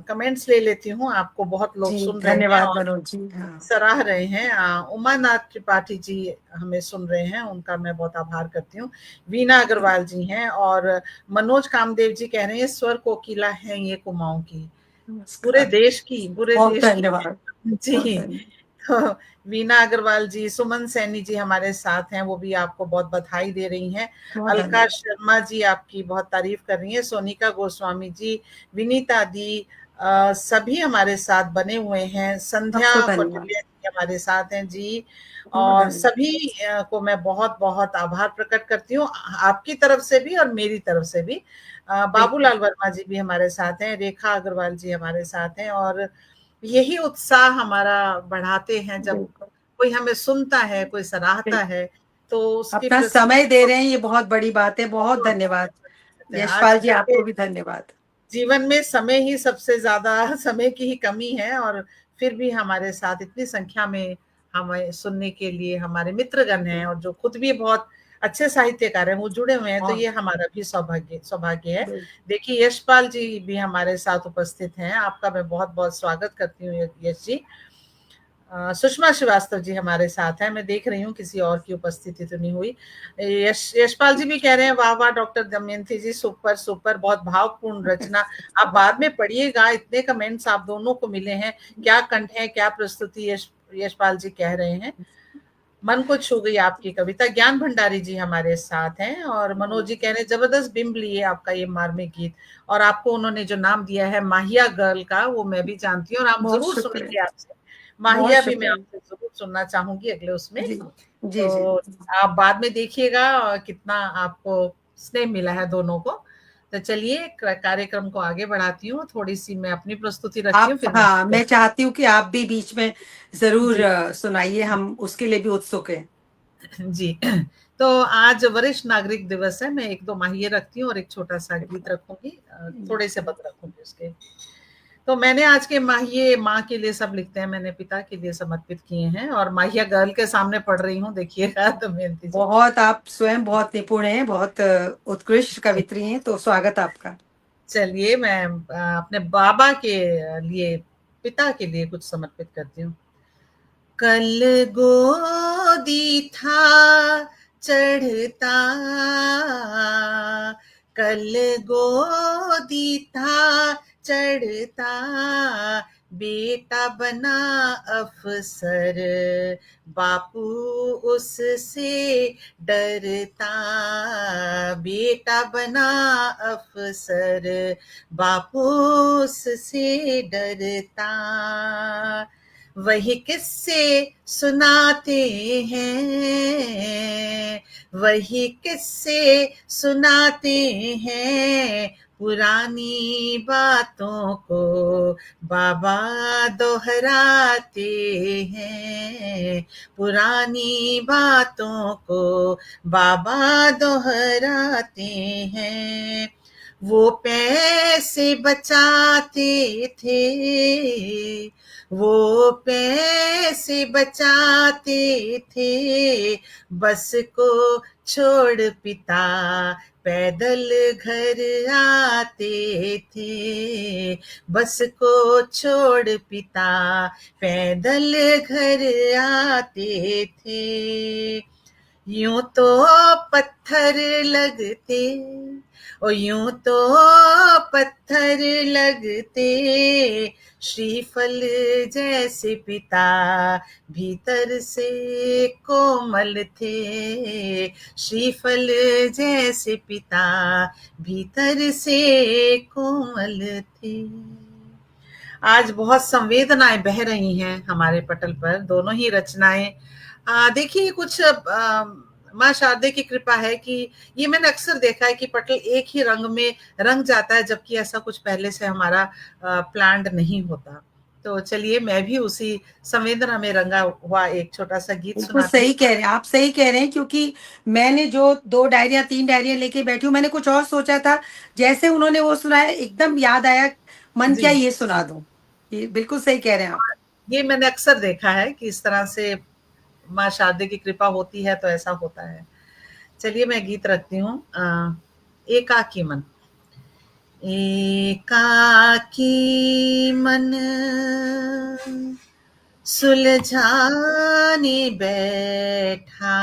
कमेंट्स ले लेती हूँ। आपको बहुत लोग जी, सुन रहे हैं धन्यवाद और मनोज जी। हाँ सराह रहे हैं। उमानाथ त्रिपाठी जी हमें सुन रहे हैं, उनका मैं बहुत आभार करती हूँ। वीना अग्रवाल जी हैं, और मनोज कामदेव जी कह रहे हैं स्वर कोकिला है ये कुमाऊं की, पूरे नमस्कार, देश की, पूरे बहुत देश की। धन्यवाद, बहुत जी, धन्यवाद। तो वीना अग्रवाल जी, सुमन सैनी जी हमारे साथ हैं, वो भी आपको बहुत बधाई दे रही हैं। बहुत अलका धन्यवाद। शर्मा जी आपकी बहुत तारीफ कर रही हैं। सोनिका गोस्वामी जी, विनीता दी, सभी हमारे साथ बने हुए हैं। संध्या सबको धन्यवाद। कौटिल्य जी हमारे साथ हैं जी। बहुत और धन्यवाद। सभी को मैं बहुत बहुत आभार प्रकट करती हूँ, आपकी तरफ से भी और मेरी तरफ से भी। बिल्कुल। बाबूलाल वर्मा जी भी हमारे साथ हैं, रेखा अग्रवाल जी हमारे साथ हैं, और यही उत्साह हमारा बढ़ाते हैं जब बिल्कुल। कोई हमें सुनता है, कोई सराहता है, तो उसके अपना प्रति समय दे रहे हैं, ये बहुत बड़ी बात है। बहुत धन्यवाद यशपाल जी, आजकल के आपको भी धन्यवाद। जीवन में समय ही सबसे ज्यादा, समय की ही कमी है, और फिर भी हमारे साथ इतनी संख्या में हमें सुनने के लिए हमारे मित्रगण हैं, और जो खुद भी बहुत अच्छे साहित्यकार हैं, वो जुड़े हुए हैं, तो ये हमारा भी सौभाग्य है। देखिए यशपाल जी भी हमारे साथ उपस्थित हैं, आपका मैं बहुत बहुत स्वागत करती हूँ यश जी। सुषमा श्रीवास्तव जी हमारे साथ हैं, मैं देख रही हूँ किसी और की उपस्थिति तो नहीं हुई। यशपाल जी भी कह रहे हैं वाह वाह डॉक्टर दमयंती जी, सुपर सुपर, बहुत भावपूर्ण रचना। आप बाद में पढ़िएगा, इतने कमेंट्स आप दोनों को मिले हैं, क्या कंठ है, क्या प्रस्तुति, यशपाल जी कह रहे हैं। मन को छू गई आपकी कविता। ज्ञान भंडारी जी हमारे साथ हैं, और मनोज जी कह रहे हैं जबरदस्त बिंब लिए आपका ये मार्मिक गीत, और आपको उन्होंने जो नाम दिया है माहिया गर्ल का, वो मैं भी जानती हूँ, और आप जरूर सुनेंगे आपसे। माहिया भी मैं आपसे जरूर सुनना चाहूंगी अगले उसमें। जी जी तो जी। आप बाद में देखिएगा कितना आपको स्नेह मिला है दोनों को। तो चलिए कार्यक्रम को आगे बढ़ाती हूँ, थोड़ी सी मैं अपनी प्रस्तुति रखती हूँ, आप, फिर हाँ, मैं चाहती हूँ कि आप भी बीच में जरूर जी सुनाइए, हम उसके लिए भी उत्सुक हैं। जी। तो आज वरिष्ठ नागरिक दिवस है, मैं एक दो माहिए रखती हूँ और एक छोटा सा गीत रखूंगी, थोड़े से पद रखूंगी उसके। तो मैंने आज के माहिए माँ के लिए सब लिखते हैं, मैंने पिता के लिए समर्पित किए हैं, और माहिया गर्ल के सामने पढ़ रही हूँ, देखिएगा दमयंती जी। बहुत, आप स्वयं बहुत निपुण हैं, बहुत उत्कृष्ट कवित्री हैं, तो स्वागत आपका। चलिए मैं अपने बाबा के लिए, पिता के लिए कुछ समर्पित करती हूँ। कल गोदी था चढ़ता, कल गोदी था चढ़ता, बेटा बना अफसर, बापू उससे डरता, बेटा बना अफसर, बापू उससे डरता। वही किस्से सुनाते हैं, वही किस्से सुनाते हैं, पुरानी बातों को बाबा दोहराते हैं, पुरानी बातों को बाबा दोहराते हैं। वो पैसे बचाते थे, वो पैसे बचाते थे, बस को छोड़ पिता पैदल घर आते थे, बस को छोड़ पिता पैदल घर आते थे। यूं तो पत्थर लगते, ओ यूं तो पत्थर लगते, श्रीफल जैसे पिता भीतर से कोमल थे, श्रीफल जैसे पिता भीतर से कोमल थे। आज बहुत संवेदनाएं बह रही हैं हमारे पटल पर, दोनों ही रचनाएं। देखिए कुछ माँ शारदे की कृपा है कि ये मैंने अक्सर देखा है कि पटल एक ही रंग में रंग जाता है, जबकि ऐसा कुछ पहले से हमारा प्लान्ड नहीं होता। तो चलिए मैं भी उसी संवेदना में रंगा हुआ एक छोटा सा गीत बिल्कुल सुनाती सही हूँ। कह रहे हैं आप, सही कह रहे हैं, क्योंकि मैंने जो 2 डायरियां 3 डायरियां लेके बैठी हूँ, मैंने कुछ और सोचा था, जैसे उन्होंने वो सुनाया एकदम याद आया, मन क्या जी, ये सुना दूं। ये बिल्कुल सही कह रहे हैं आप। ये मैंने अक्सर देखा है कि इस तरह से माँ शारदे की कृपा होती है तो ऐसा होता है। चलिए मैं गीत रखती हूँ, एकाकी मन। एकाकी मन सुलझाने बैठा,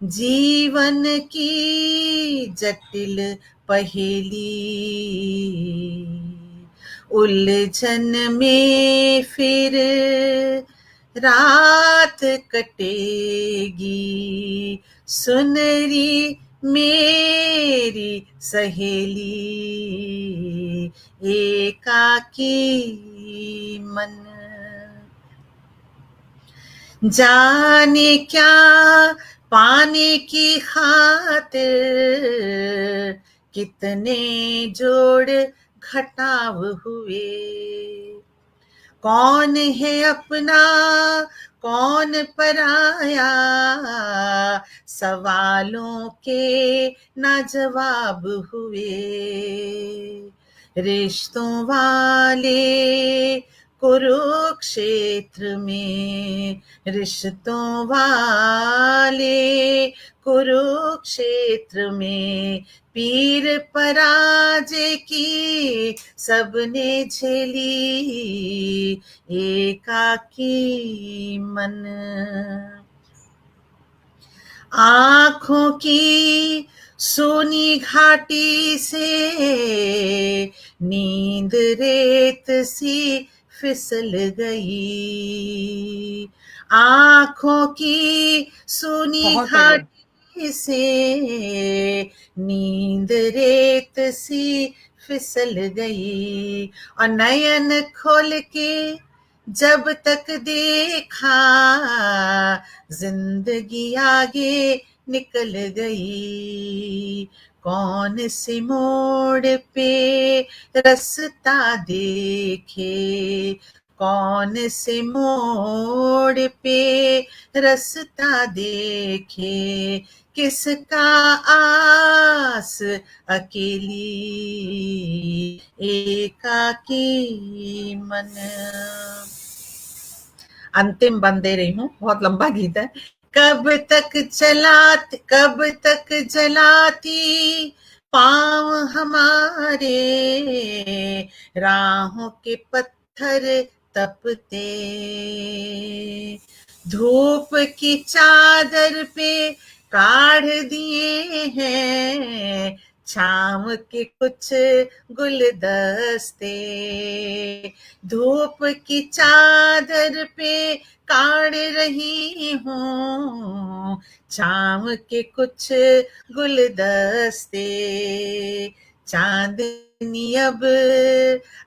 जीवन की जटिल पहेली, उलझन में फिर रात कटेगी, सुनरी मेरी सहेली, एकाकी मन। जाने क्या पाने की खातिर कितने जोड़ घटाव हुए, कौन है अपना कौन पराया, सवालों के ना जवाब हुए। रिश्तों वाले कुरुक्षेत्र में, रिश्तों वाले कुरुक्षेत्र में, पीर पराजय की सबने झेली, एकाकी मन। आँखों की सोनी घाटी से नींद रेत सी फिसल गई, आँखों की सोनी बहुत बढ़िया। घाटी से नींद रेत सी फिसल गई, और नयन खोल के जब तक देखा, जिंदगी आगे निकल गई। कौन से मोड़ पे रास्ता देखे, कौन से मोड़ पे रास्ता देखे, किसका आस अकेली, एकाकी मन। अंतिम बंद दे रही हूँ, बहुत लंबा गीत है। कब तक जलाती पाँव हमारे, राहों के पत्थर तपते, धूप की चादर पे काढ़ दिए हैं छाँव के कुछ गुलदस्ते, धूप की चादर पे काढ़ रही हूँ छाँव के कुछ गुलदस्ते। चांदनी अब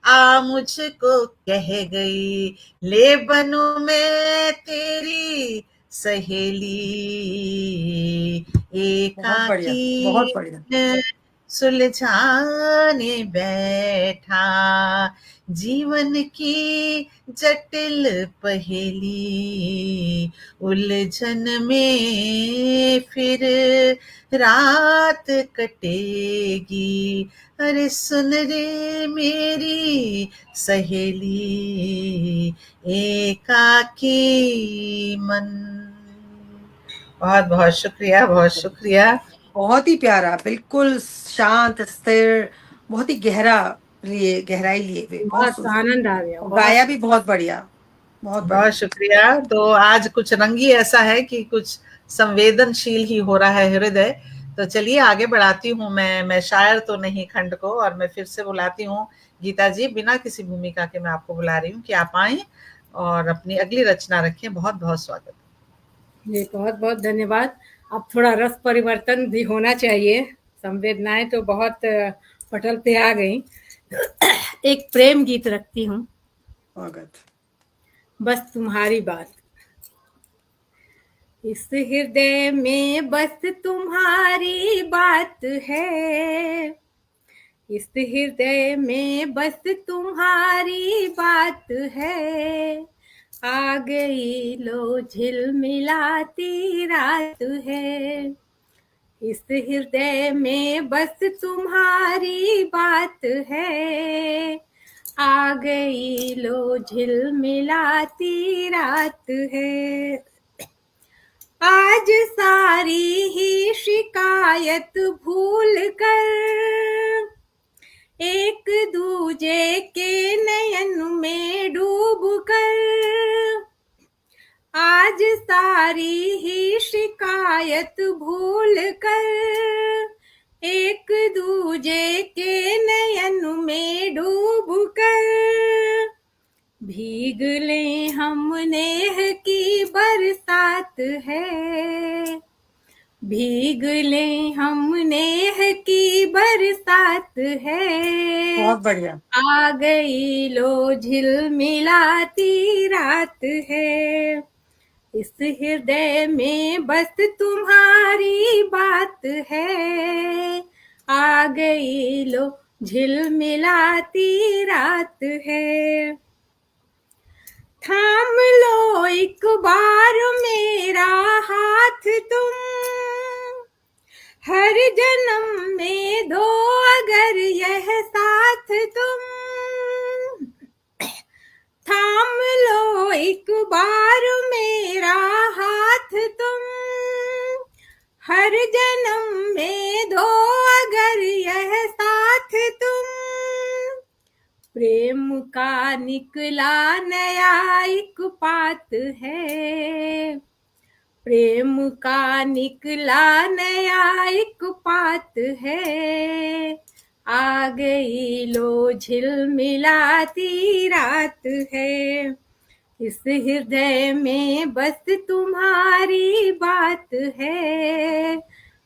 आ मुझको कह गई, ले बनूं मैं तेरी सहेली, बहुत बढ़िया, एकाकी बहुत बढ़िया। सुलझाने बैठा जीवन की जटिल पहेली, उलझन में फिर रात कटेगी, अरे सुन रे मेरी सहेली, एकाकी मन। बहुत बहुत शुक्रिया, बहुत शुक्रिया। बहुत ही प्यारा, बिल्कुल शांत, स्थिर, बहुत ही गहराई लिए हुए, बहुत बहुत सुंदर। आनंद आ गया, और बहुत गाया भी बहुत बढ़िया, बहुत बढ़िया। बहुत शुक्रिया। तो आज कुछ रंगी ऐसा है कि कुछ संवेदनशील ही हो रहा है हृदय। तो चलिए आगे बढ़ाती हूँ। मैं शायर तो नहीं खंड को, और मैं फिर से बुलाती हूँ गीता जी, बिना किसी भूमिका के मैं आपको बुला रही हूँ कि आप आएं और अपनी अगली रचना रखें। बहुत बहुत स्वागत। जी, बहुत बहुत धन्यवाद। अब थोड़ा रस परिवर्तन भी होना चाहिए, संवेदनाएं तो बहुत पटल पे आ गई। एक प्रेम गीत रखती हूँ, स्वागत। बस तुम्हारी बात। इस हृदय में बस तुम्हारी बात है, इस हृदय में बस तुम्हारी बात है, आ गई लो झिलमिलाती रात है, इस हृदय में बस तुम्हारी बात है, आ गई लो झिलमिलाती रात है। आज सारी ही शिकायत भूल कर एक दूजे के नयन में डूब कर, आज सारी ही शिकायत भूल कर एक दूजे के नयन में डूब कर भीग ले हम नेह की बरसात है, भीग ले हम नेह की बरसात है। बहुत बढ़िया। आ गई लो झिलमिलाती रात है, इस हृदय में बस तुम्हारी बात है। आ गई लो झिलमिलाती रात है। थाम लो एक बार मेरा हाथ तुम, हर जन्म में दो अगर यह साथ तुम। थाम लो एक बार मेरा हाथ तुम, हर जन्म में दो अगर यह साथ तुम। प्रेम का निकला नया एक पात है, प्रेम का निकला नया एक पात है। आ गई लो झिलमिलाती रात है, इस हृदय में बस तुम्हारी बात है।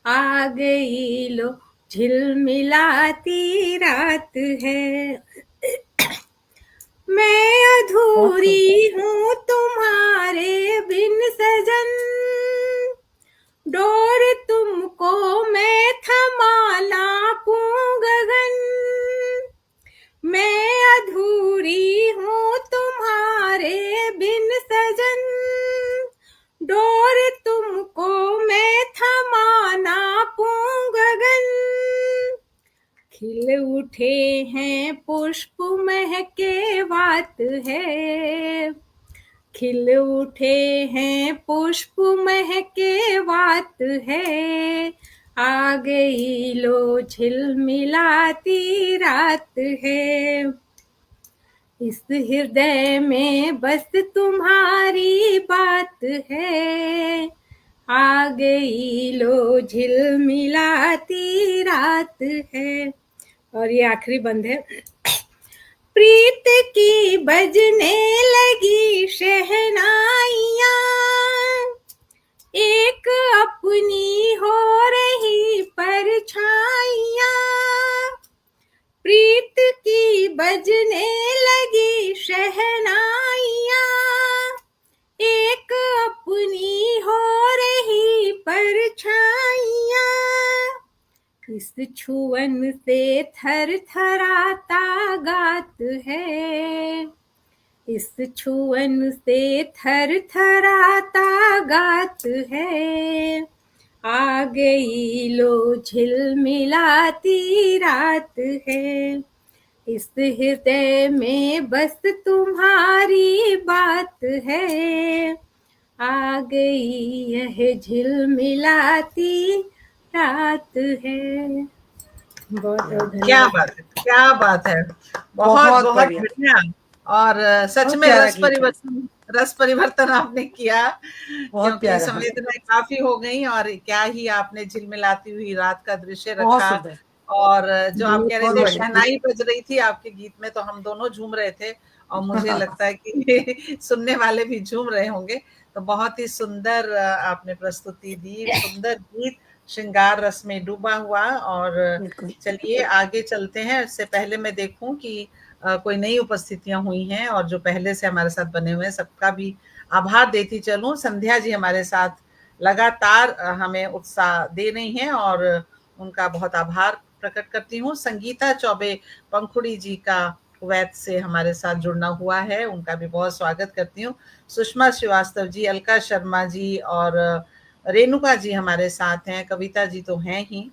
आ गई लो झिलमिलाती रात है। मैं अधूरी हूँ तुम्हारे बिन सजन, डोर तुमको मैं थमा लापूं गगन। मैं अधूरी हूँ तुम्हारे बिन सजन, डोर तुमको मैं थमा नापूं गगन। खिल उठे हैं पुष्प महके वात है, खिल उठे हैं पुष्प महके वात है। आ गई लो झिलमिलाती रात है, इस हृदय में बस तुम्हारी बात है। आ गई लो झिलमिलाती रात है। और ये आखिरी बंद है। प्रीत की बजने लगी शहनाइयाँ, एक अपनी हो रही परछाइयाँ। प्रीत की बजने लगी शहनाइयाँ, एक अपनी हो रही परछाइयाँ। इस छुअन से थर थराता गात है, इस छुअन से थर थराता गात है। आ गई लो झिलमिलाती रात है, इस हृदय में बस तुम्हारी बात है। आ गई यह झिलमिलाती रात है। बहुत धन्यवाद। क्या बात है, क्या बात है, बहुत बहुत बहुत बढ़िया। बढ़िया। और सच बहुत में प्यारा रस गीत है। परिवर्तन आपने किया, बहुत क्योंकि प्यारा। संवेदनाएं काफी हो गई और क्या ही आपने झिलमिलाती हुई रात का दृश्य बहुत रखा। सुंदर। और जो आप कह रहे बहुत थे बढ़िया। शहनाई बज रही थी आपके गीत में, तो हम दोनों झूम रहे थे और मुझे लगता है कि सुनने वाले भी झूम रहे होंगे। तो बहुत ही सुंदर आपने प्रस्तुति दी, सुंदर गीत, श्रृंगार रस में डूबा हुआ। और बिल्कुल। चलिए आगे चलते हैं। इससे पहले मैं देखूं कि कोई नई उपस्थितियां हुई हैं, और जो पहले से हमारे साथ बने हुए हैं सबका भी आभार देती चलूं। संध्या जी हमारे साथ लगातार हमें उत्साह दे रही हैं और उनका बहुत आभार प्रकट करती हूँ। संगीता चौबे पंखुड़ी जी का कुवैत से हमारे साथ जुड़ना हुआ है, उनका भी बहुत स्वागत करती हूँ। सुषमा श्रीवास्तव जी, अलका शर्मा जी और रेणुका जी हमारे साथ हैं, कविता जी तो हैं ही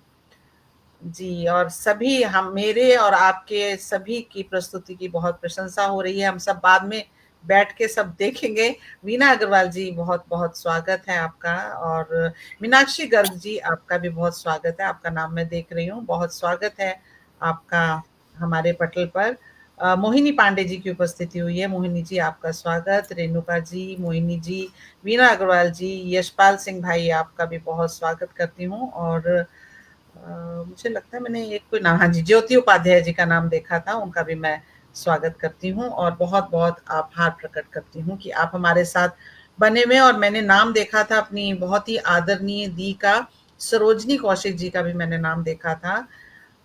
जी। और सभी हम, मेरे और आपके सभी की प्रस्तुति की बहुत प्रशंसा हो रही है। हम सब बाद में बैठ के सब देखेंगे। वीना अग्रवाल जी, बहुत बहुत स्वागत है आपका। और मीनाक्षी गर्ग जी, आपका भी बहुत स्वागत है, आपका नाम मैं देख रही हूँ, बहुत स्वागत है आपका हमारे पटल पर। मोहिनी पांडे जी की उपस्थिति हुई है, मोहिनी जी आपका स्वागत। रेणुका जी, मोहिनी जी, वीना अग्रवाल जी, यशपाल सिंह भाई, आपका भी बहुत स्वागत करती हूँ। और मुझे लगता है मैंने एक कोई नाम, हाँ जी, ज्योति उपाध्याय जी का नाम देखा था, उनका भी मैं स्वागत करती हूँ और बहुत-बहुत आभार प्रकट करती हूँ कि आप हमारे साथ बने हुए हैं। और मैंने नाम देखा था अपनी बहुत ही आदरणीय दी का, सरोजनी कौशिक जी का भी मैंने नाम देखा था।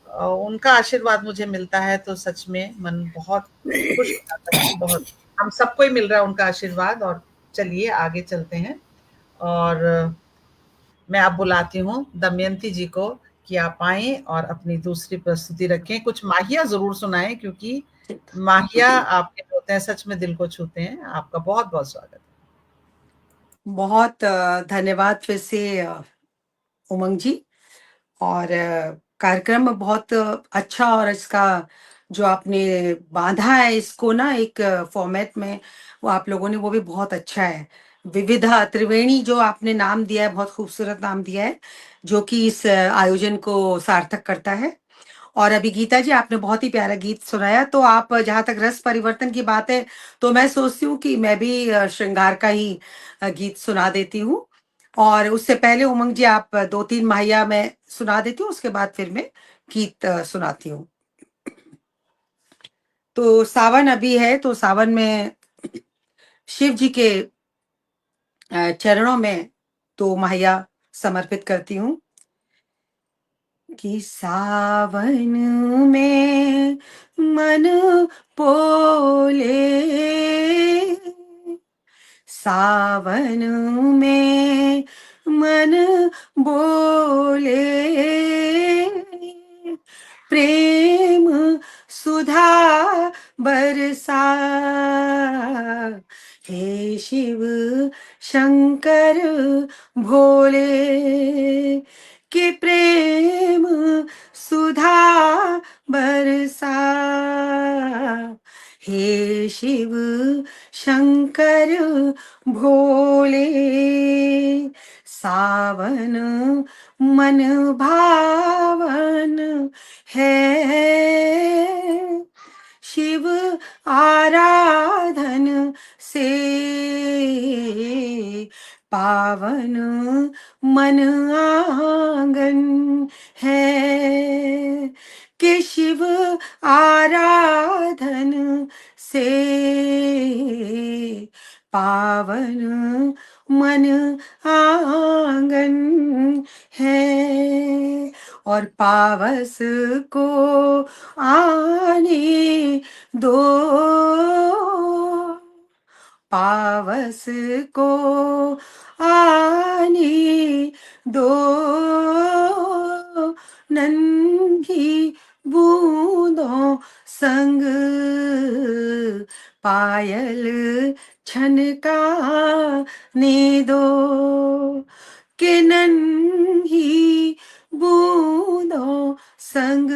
उनका आशीर्वाद मुझे मिलता है तो सच में मन बहुत खुश हो जाता है कि बहुत हम सबको ही मिल रहा है उनका आशीर्वाद। और चलिए आगे चलते हैं और मैं अब बुलाती हूँ दमयंती जी को कि आप आएँ और अपनी दूसरी प्रस्तुति रखें। कुछ माहिया ज़रूर सुनाएँ क्योंकि माहिया आपके जो होते हैं सच में दिल को छूते हैं। आपका बहुत-बहुत स्वागत है। बहुत धन्यवाद फिर से उमंग जी। और कार्यक्रम बहुत अच्छा, और इसका जो आपने बांधा है इसको ना एक फॉर्मेट में, वो आप लोगों ने, वो भी बहुत अच्छा है। विविधा त्रिवेणी जो आपने नाम दिया है, बहुत खूबसूरत नाम दिया है, जो कि इस आयोजन को सार्थक करता है। और अभी गीता जी आपने बहुत ही प्यारा गीत सुनाया। तो आप जहाँ तक रस परिवर्तन की बात है, तो मैं सोचती हूँ कि मैं भी श्रृंगार का ही गीत सुना देती हूँ। और उससे पहले उमंग जी आप 2-3 माहिया मैं सुना देती हूँ, उसके बाद फिर मैं गीत सुनाती हूँ। तो सावन अभी है, तो सावन में शिव जी के चरणों में तो माहिया समर्पित करती हूँ कि सावन में मन पोले, सावन में मन बोले, प्रेम सुधा बरसा, हे शिव शंकर भोले, कि प्रेम सुधा बरसा, हे शिव शंकर भोले, सावन मन भावन है, शिव आराधन से पावन मन आंगन है, कि शिव आराधन से पावन मन आंगन है। और पावस को आने दो, पावस को आने दो, नन्ही बूंदों संग पायल छनकाने दो, कि नन्ही बूंदों संग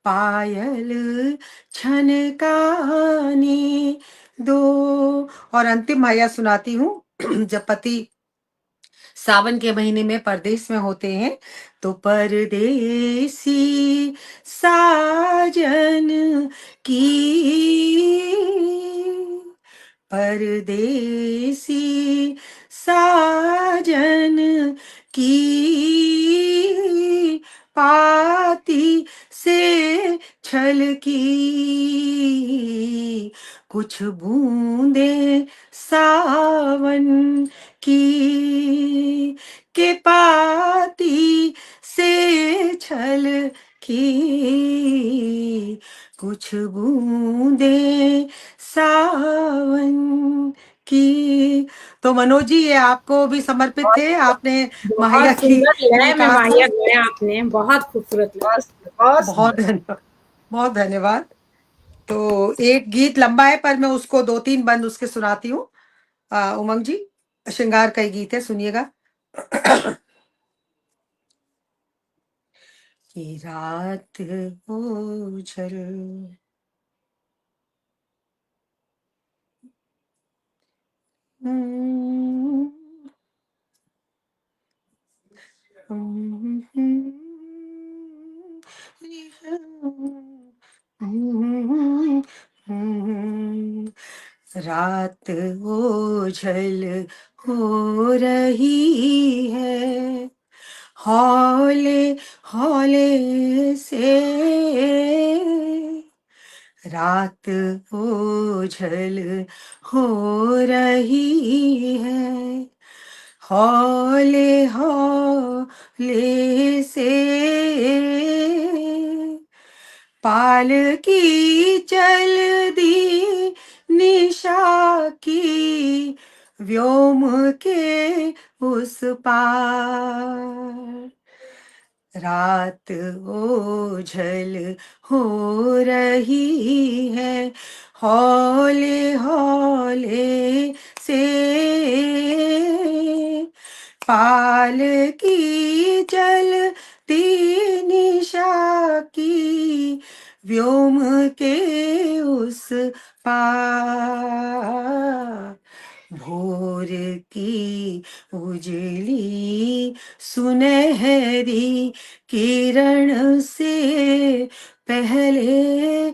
पायल छनकाने दो। और अंतिम माया सुनाती हूँ। जब पति सावन के महीने में परदेश में होते हैं, तो परदेसी साजन की, परदेसी साजन की पाती से छलकी, कुछ बूंदे सावन की, के पाती से छलकी, कुछ बूंदे सावन की। तो मनोज जी ये आपको भी समर्पित थे, आपने माहिया बहुत की सुंदर लय में कहा माहिया गाया आपने, बहुत खूबसूरत लय। बहुत बहुत सुंदर। धन्यवाद, बहुत धन्यवाद। तो एक गीत लंबा है पर मैं उसको 2-3 बंद उसके सुनाती हूँ। उमंग जी, श्रृंगार का ही गीत है, सुनिएगा। कि रात ओझल रात ओझल हो रही है, हौले हौले से रात ओझल हो रही है, हौले हौले से पालकी चल दी निशा की व्योम के उस पार, रात ओझल हो रही है, हौले हौले से पालकी चलती निशा की व्योम के उस पार, भोर की उजली सुनहरी किरण से पहले,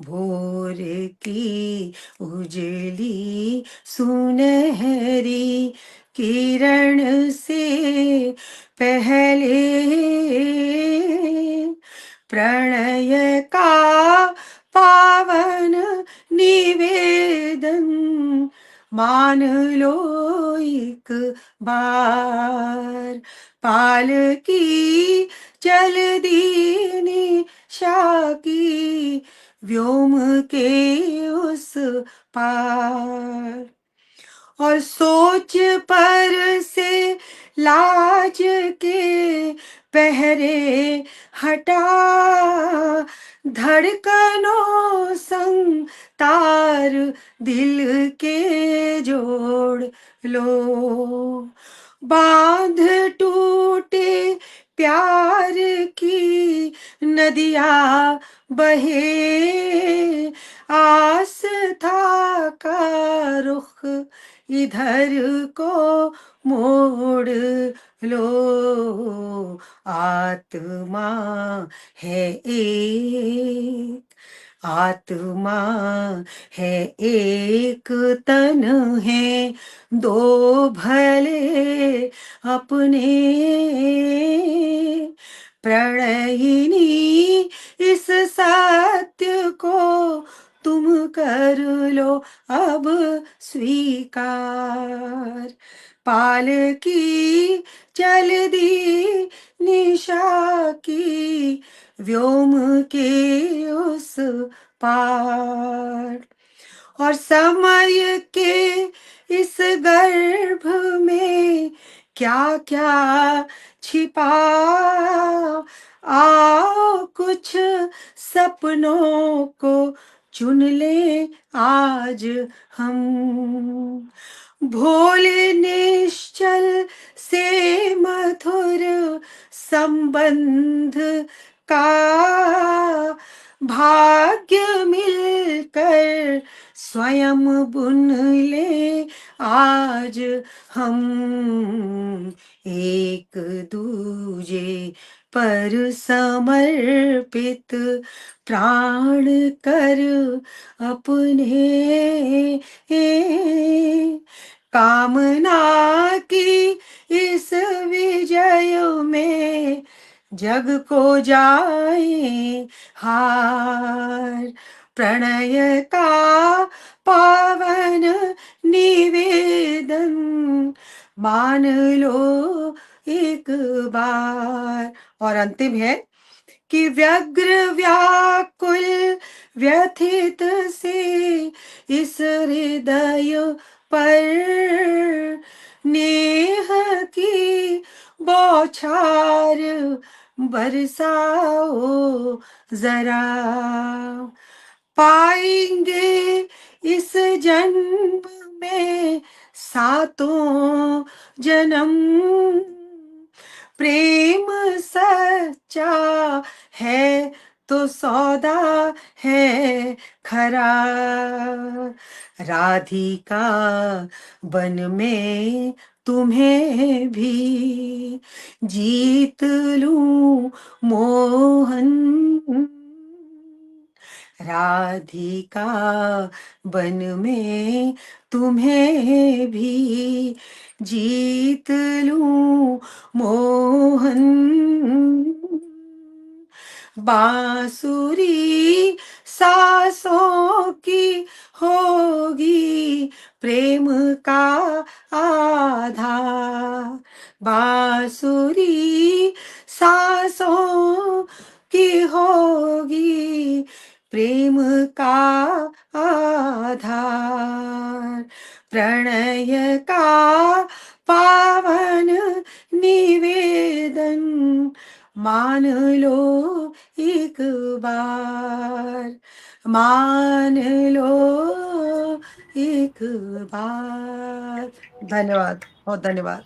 भोर की उजली सुनहरी किरण से पहले प्रणय का पावन निवेदन मान लो एक बार, पालकी चल दी निशा की व्योम के उस पार, और सोच पर से लाज के पहरे हटा, धड़कनों संग तार दिल के जोड़ लो, बांध टूटे प्यार की नदिया बहे, आस्था का रुख इधर को मोड़ लो, आत्मा है एक, आत्मा है एक, तन है दो भले अपने, प्रणयिनी इस सत्य को तुम कर लो अब स्वीकार, पालकी चल दी निशा की व्योम के उस पार, और समय के इस गर्भ में क्या क्या छिपा, आओ कुछ सपनों को चुन ले आज हम, भोले निश्चल से मधुर संबंध का भाग्य मिलकर स्वयं बुन ले आज हम, एक दूजे पर समर्पित प्राण कर अपने, कामना की इस विजय में जग को जाए हार, प्रणय का पावन निवेदन मान लो एक बार, और अंतिम है कि व्यग्र व्याकुल व्यथित से इस हृदय पर नेह की बौछार बरसाओ जरा, पाएंगे इस जन्म में सातों जन्म, प्रेम सच्चा है तो सौदा है खरा, राधिका बन में तुम्हें भी जीत लूं मोहन, राधिका बन में तुम्हें भी जीत लूं मोहन। बांसुरी सांसों की होगी प्रेम का आधार। बांसुरी सांसों की होगी प्रेम का आधार। प्रणय का पावन निवेदन मान लो एक बार, मान लो एक बार। धन्यवाद, बहुत धन्यवाद।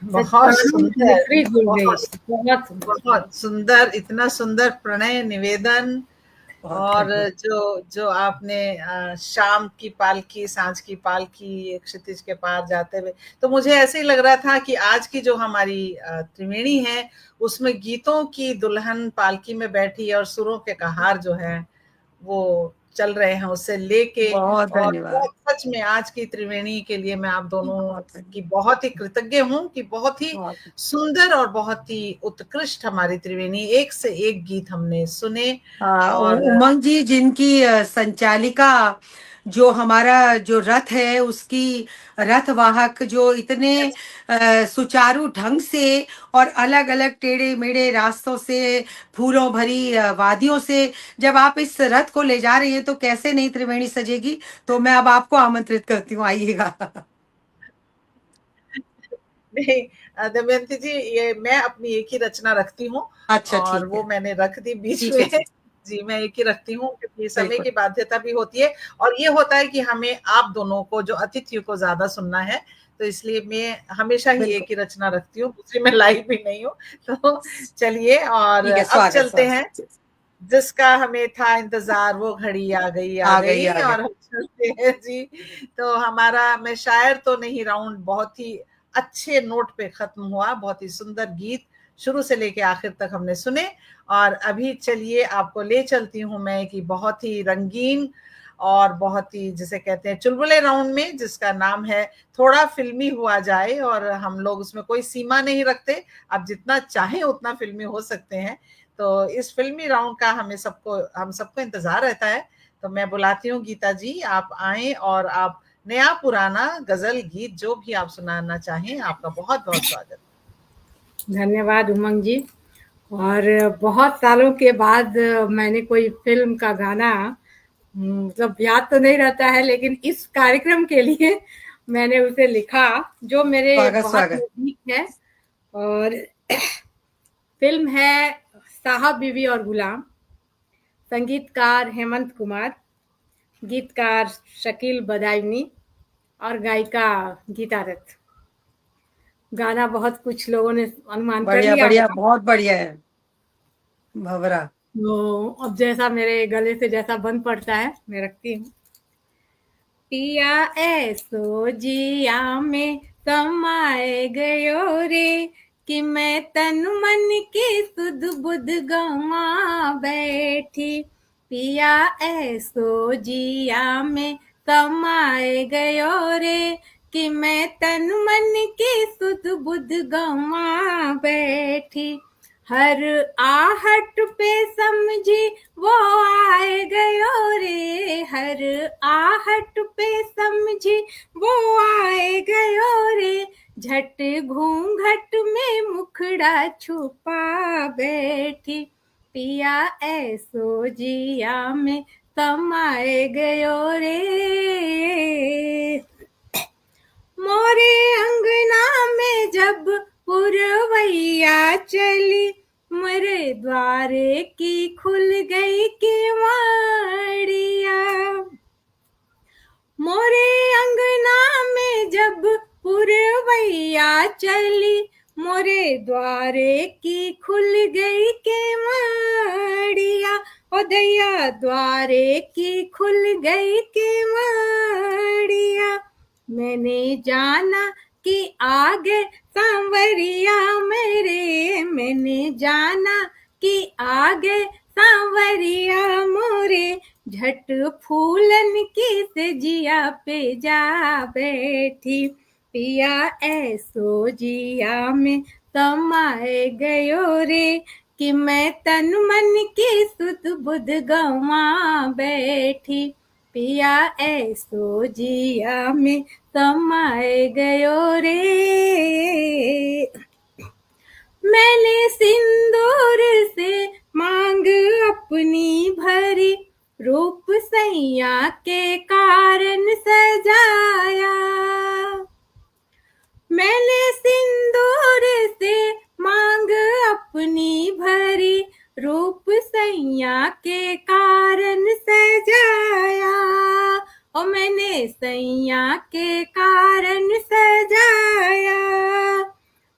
बहुत सुंदर, सच्चाई घुल गई, बहुत बहुत सुंदर। बहुत सुंदर, इतना सुंदर प्रणय निवेदन। बहुत और बढ़िया। जो जो आपने शाम की पालकी, सांझ की पालकी क्षितिज के पार जाते हुए, तो मुझे ऐसे ही लग रहा था कि आज की जो हमारी त्रिवेणी है उसमें गीतों की दुल्हन पालकी में बैठी और सुरों के कहार जो है वो चल रहे हैं उससे लेके। बहुत और धन्यवाद। बहुत सच में आज की त्रिवेणी के लिए मैं आप दोनों बहुत की बहुत ही कृतज्ञ हूँ कि बहुत ही बहुत सुंदर और बहुत ही उत्कृष्ट हमारी त्रिवेणी, एक से एक गीत हमने सुने। और उमंग जी, जिनकी संचालिका जो हमारा जो रथ है उसकी रथ वाहक जो इतने सुचारू ढंग से और अलग अलग टेढ़े मेढ़े रास्तों से फूलों भरी वादियों से जब आप इस रथ को ले जा रही हैं तो कैसे नहीं त्रिवेणी सजेगी। तो मैं अब आपको आमंत्रित करती हूँ, आइएगा। नहीं दमयंती जी, ये मैं अपनी एक ही रचना रखती हूँ अच्छा, और ठीक वो है, मैंने रख दी बीच ठीक है, में। ठीक, जी, मैं एक ही रखती हूँ क्योंकि समय बिल्कुल। की बाध्यता भी होती है और ये होता है कि हमें आप दोनों को जो अतिथियों को ज्यादा सुनना है, तो इसलिए मैं हमेशा ही एक बिल्कुल, ही रचना रखती हूँ, दूसरी मैं लाई भी नहीं हूँ। तो चलिए और ठीक है, अब स्वागत चलते हैं। स्वागत। जिसका हमें था इंतजार वो घड़ी आ गई, आ आ गई, गई। आ गई। और हम चलते हैं जी। तो हमारा, मैं शायर तो नहीं, राउंड बहुत ही अच्छे नोट पे खत्म हुआ, बहुत ही सुंदर गीत शुरू से लेके आखिर तक हमने सुने। और अभी चलिए आपको ले चलती हूँ मैं कि बहुत ही रंगीन और बहुत ही जिसे कहते हैं चुलबुले राउंड में, जिसका नाम है थोड़ा फिल्मी हुआ जाए। और हम लोग उसमें कोई सीमा नहीं रखते, आप जितना चाहें उतना फिल्मी हो सकते हैं। तो इस फिल्मी राउंड का हम सबको इंतजार रहता है। तो मैं बुलाती हूँ गीता जी, आप आए और आप नया पुराना गजल गीत जो भी आप सुनाना चाहें, आपका बहुत बहुत स्वागत। धन्यवाद उमंग जी। और बहुत सालों के बाद मैंने कोई फिल्म का गाना मतलब याद तो नहीं रहता है, लेकिन इस कार्यक्रम के लिए मैंने उसे लिखा जो मेरे स्वागत बहुत स्वागत। नजदीक है। और फिल्म है साहब बीवी और गुलाम। संगीतकार हेमंत कुमार, गीतकार शकील बदायूनी और गायिका गीता रथ। गाना बहुत कुछ लोगों ने अनुमान कर बढ़िया लिया बढ़िया, होगा। बहुत बढ़िया है भवरा। तो अब जैसा मेरे गले से जैसा बन पड़ता है मैं रखती हूँ। पिया ऐसो जिया में समाए गयो रे कि मैं तन मन की सुध बुध गवा बैठी। पिया ऐसो जिया में समाए गयो रे कि मैं तन मन की सुध बुध गवा बैठी। हर आहट पे समझी वो आए गयो रे, हर आहट पे समझी वो आए गयो रे। झट घूंघट में मुखड़ा छुपा बैठी। पिया ऐसो जिया में समाए गयो रे। मोरे अंगना में जब पुरवैया चली, मेरे द्वारे की खुल गई केवाड़िया। मोरे अंगना में जब पुरवैया चली, मोरे द्वारे की खुल गई केवाड़िया। ओ दैया द्वारे की खुल गई केवाड़िया। मैंने जाना कि आगे सांवरिया मेरे, मैंने जाना कि आगे सांवरिया मोरे। झट फूलन की सजिया पे जा बैठी। पिया ऐसो जिया में समाए गयो रे, कि मैं तन मन की सुध बुध गवा बैठी। पिया ऐसो जिया में समाए गयो रे, मैंने सिंदूर से मांग अपनी भरी, रूप सैया के कारण सजाया। मैंने सिंदूर से मांग अपनी भरी, रूप सैया के कारण सजाया। और मैंने सैया के कारण सजाया,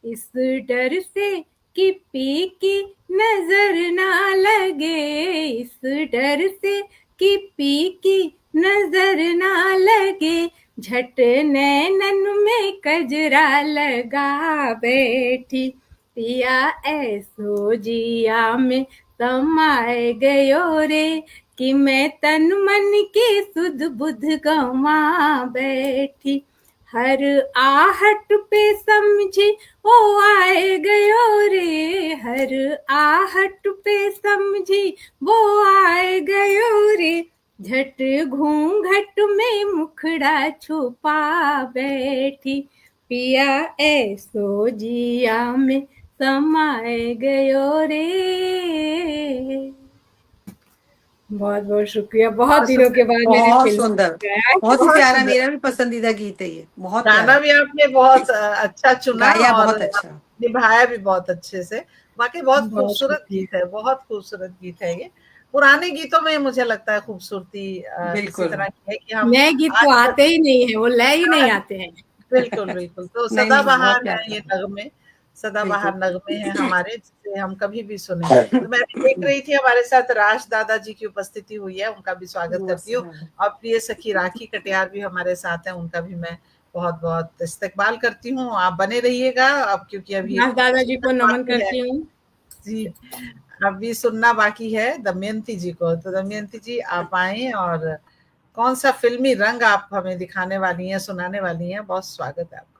इस डर से कि पी की नजर ना लगे, इस डर से कि पी की नजर ना लगे, झट नैनन में कजरा लगा बैठी। पिया ऐसो जिया में समाए गयो रे, कि मैं तन मन की सुध बुध गवा बैठी। हर आहट पे समझी ओ आए गयो रे, हर आहट पे समझी वो आए गयो रे, झट घूंघट में मुखड़ा छुपा बैठी। पिया ऐसो जिया में समाए गयो रे। बहुत बहुत शुक्रिया, बहुत दिनों के बाद मैंने बहुत फिल्म सुंदर, गाया है। बहुत ही बहुत प्यारा, सुंदर मेरा भी पसंदीदा गीत है ये, बहुत गाना प्यारा, भी आपने बहुत अच्छा चुना गाया और बहुत अच्छा। निभाया भी बहुत अच्छे से। वाकई बहुत बहुत खूबसूरत शुक्रिया। गीत है, बहुत खूबसूरत गीत है ये। पुराने गीतों में मुझे लगता है खूबसूरती इसी बिल्कुल, तरह की है कि हम नए गीत तो आज आते ही नहीं है, वो लय ही नहीं आते हैं। बिल्कुल, बिल्कुल। तो नहीं नहीं, बहुत सदाबहार हैं प्यारा, ये नगमे, बिल्कुल। सदाबहार नगमे हैं हमारे, जिसे हम कभी भी सुनें। तो मैं भी देख रही थी हमारे साथ राज दादा जी की उपस्थिति हुई है, उनका भी स्वागत करती हूँ। और प्रिय सखी राखी कटियार भी हमारे साथ हैं, उनका भी मैं बहुत-बहुत इस्तकबाल करती हूँ। आप बने रहिएगा अब, क्योंकि अभी राज दादाजी को सुनना नमन बाकी है। करती हूँ। जी, अभी सुनना बाकी है दमयंती जी को। तो दमयंती जी आप आएँ और कौन-सा फ़िल्मी रंग आप हमें दिखाने वाली हैं, सुनाने वाली हैं? बहुत स्वागत है आपका।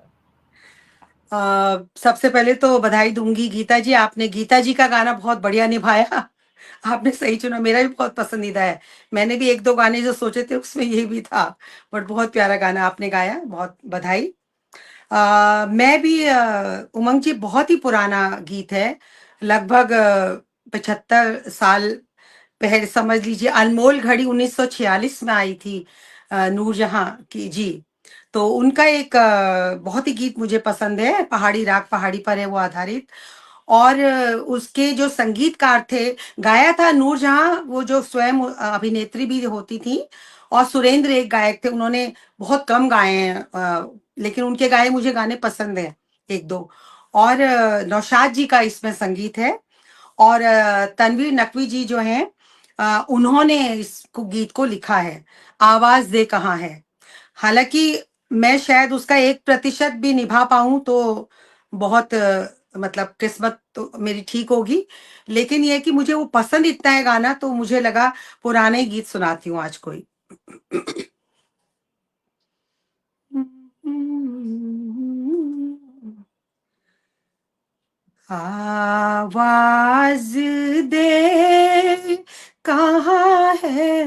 सबसे पहले तो बधाई दूंगी गीता जी, आपने गीता जी का गाना बहुत बढ़िया निभाया। आपने सही चुना, मेरा भी बहुत पसंदीदा है। मैंने भी एक दो गाने जो सोचे थे उसमें ये भी था, बट बहुत प्यारा गाना आपने गाया, बहुत बधाई। मैं भी उमंग जी, बहुत ही पुराना गीत है, लगभग 75 साल पहले समझ लीजिए। अनमोल घड़ी 1946 में आई थी, नूरजहां की जी। तो उनका एक बहुत ही गीत मुझे पसंद है, पहाड़ी राग पहाड़ी पर है वो आधारित। और उसके जो संगीतकार थे, गाया था नूरजहां, वो जो स्वयं अभिनेत्री भी होती थी, और सुरेंद्र एक गायक थे, उन्होंने बहुत कम गाए हैं, लेकिन उनके गाए मुझे गाने पसंद हैं एक दो। और नौशाद जी का इसमें संगीत है, और तनवीर नकवी जी जो हैं, उन्होंने इसको गीत को लिखा है। आवाज दे कहाँ है। हालांकि मैं शायद उसका 1% भी निभा पाऊं तो बहुत मतलब किस्मत तो मेरी ठीक होगी, लेकिन ये है कि मुझे वो पसंद इतना है गाना, तो मुझे लगा पुराने ही गीत सुनाती हूँ आज कोई। आवाज दे कहाँ है,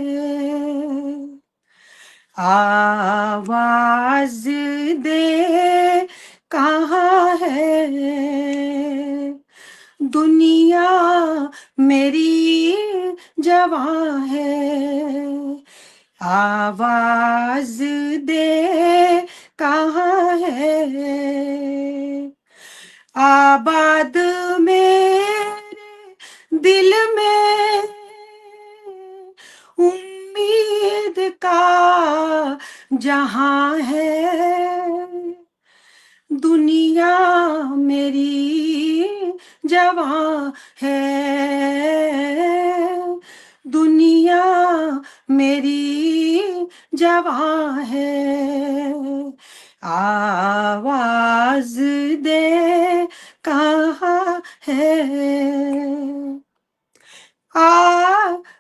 आवाज दे कहाँ है, दुनिया मेरी जवां है, आवाज दे कहाँ है, आबाद मेरे दिल में उम्मीद का जहां है, दुनिया मेरी जवां है, दुनिया मेरी जवां है, आवाज दे कहाँ है,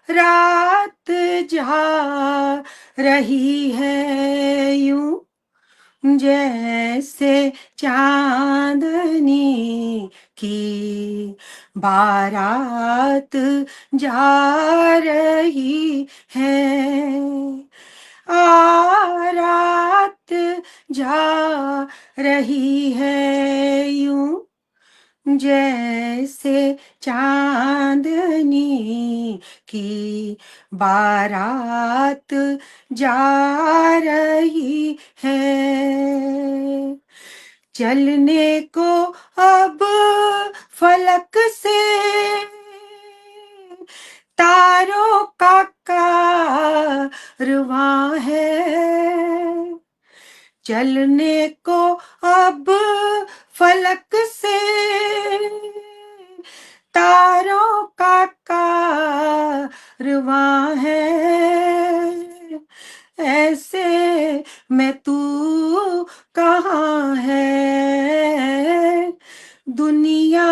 रात जा रही है यूं जैसे चांदनी की बारात जा रही है, रात जा रही है यूं, जैसे चांदनी की बारात जा रही है। चलने को अब फलक से तारों का कारवां है, चलने को अब फलक से तारों का कारवां है, ऐसे में तू कहाँ है, दुनिया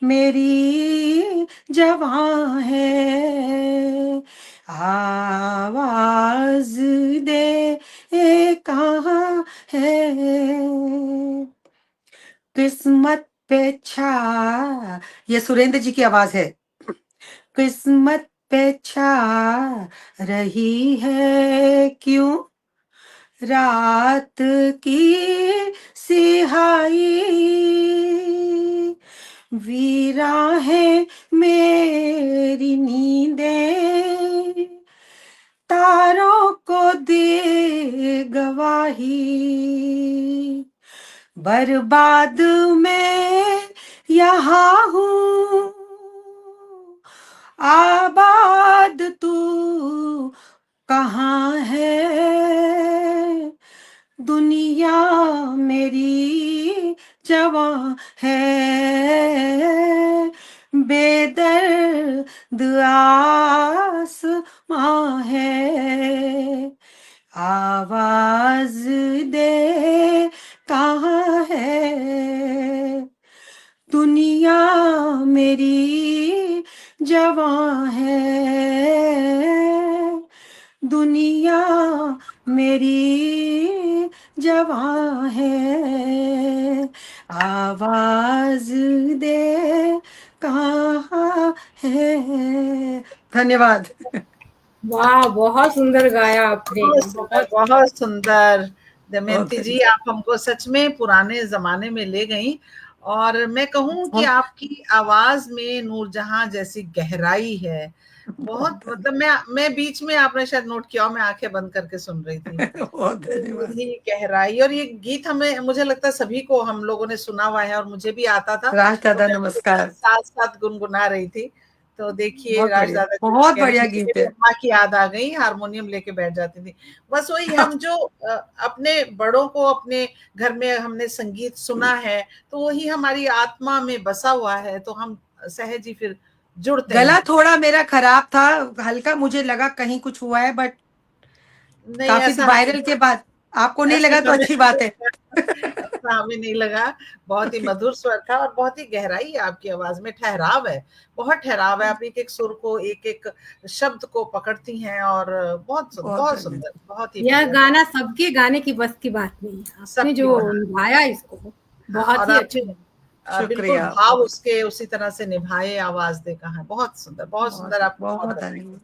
मेरी जवां है, आवाज दे कहाँ है। किस्मत पे छा, ये सुरेंद्र जी की आवाज है, किस्मत पे छा रही है क्यों, रात की सिहाई, वीरा है मेरी नींदें, तारों को दे गवाही, बर्बाद में यहाँ हूँ, आबाद तू कहाँ है, दुनिया मेरी जवां है, बेदर्द आसमां है, आवाज दे कहाँ है, दुनिया मेरी जवां है, दुनिया मेरी जवां है, आवाज दे कहाँ है। धन्यवाद। वाह, बहुत सुंदर गाया आपने, बहुत सुंदर दमयंती Okay. जी, आप हमको सच में पुराने जमाने में ले गई, और मैं कहूँ कि आपकी आवाज में नूरजहां जैसी गहराई है, बहुत मतलब मैं बीच में, आपने शायद नोट किया, मैं आंखें बंद करके सुन रही थी। बहुत धन्यवाद। ही गहराई, और ये गीत हमें, मुझे लगता है सभी को, हम लोगों ने सुना हुआ है, और मुझे भी आता था, राज दादा नमस्कार, साथ साथ गुनगुना रही थी। तो देखिए बहुत राज बढ़िया, दादा बहुत बढ़िया गीत है। अम्मा की याद आ गई, हारमोनियम लेके बैठ जाती थी। बस वही, हम जो अपने बड़ों को, अपने घर में हमने संगीत सुना है, तो वही हमारी आत्मा में बसा हुआ है, तो हम सहज ही फिर जुड़ते गला हैं। थोड़ा मेरा खराब था, हल्का मुझे लगा कहीं कुछ हुआ है, बट नहीं, काफी ऐसा वायरल के बाद आपको नहीं ऐसा लगा तो हमें अच्छी बात है। ऐसा हमें नहीं लगा, बहुत ही Okay. मधुर स्वर था, और बहुत ही गहराई है आपकी आवाज में, ठहराव है, बहुत ठहराव है, आप एक एक सुर को, एक एक शब्द को पकड़ती हैं, और बहुत बहुत सुंदर, बहुत ही यह बढ़िया। गाना सबके गाने की बस की बात नहीं है, आपने जो निभाया इसको बहुत और ही आपने अच्छा। बिल्कुल शुक्रिया, भाव उसके उसी तरह से निभाए, आवाज दे कहा, बहुत सुंदर, बहुत सुंदर, आपको बहुत बहुत बधाई। धन्यवाद,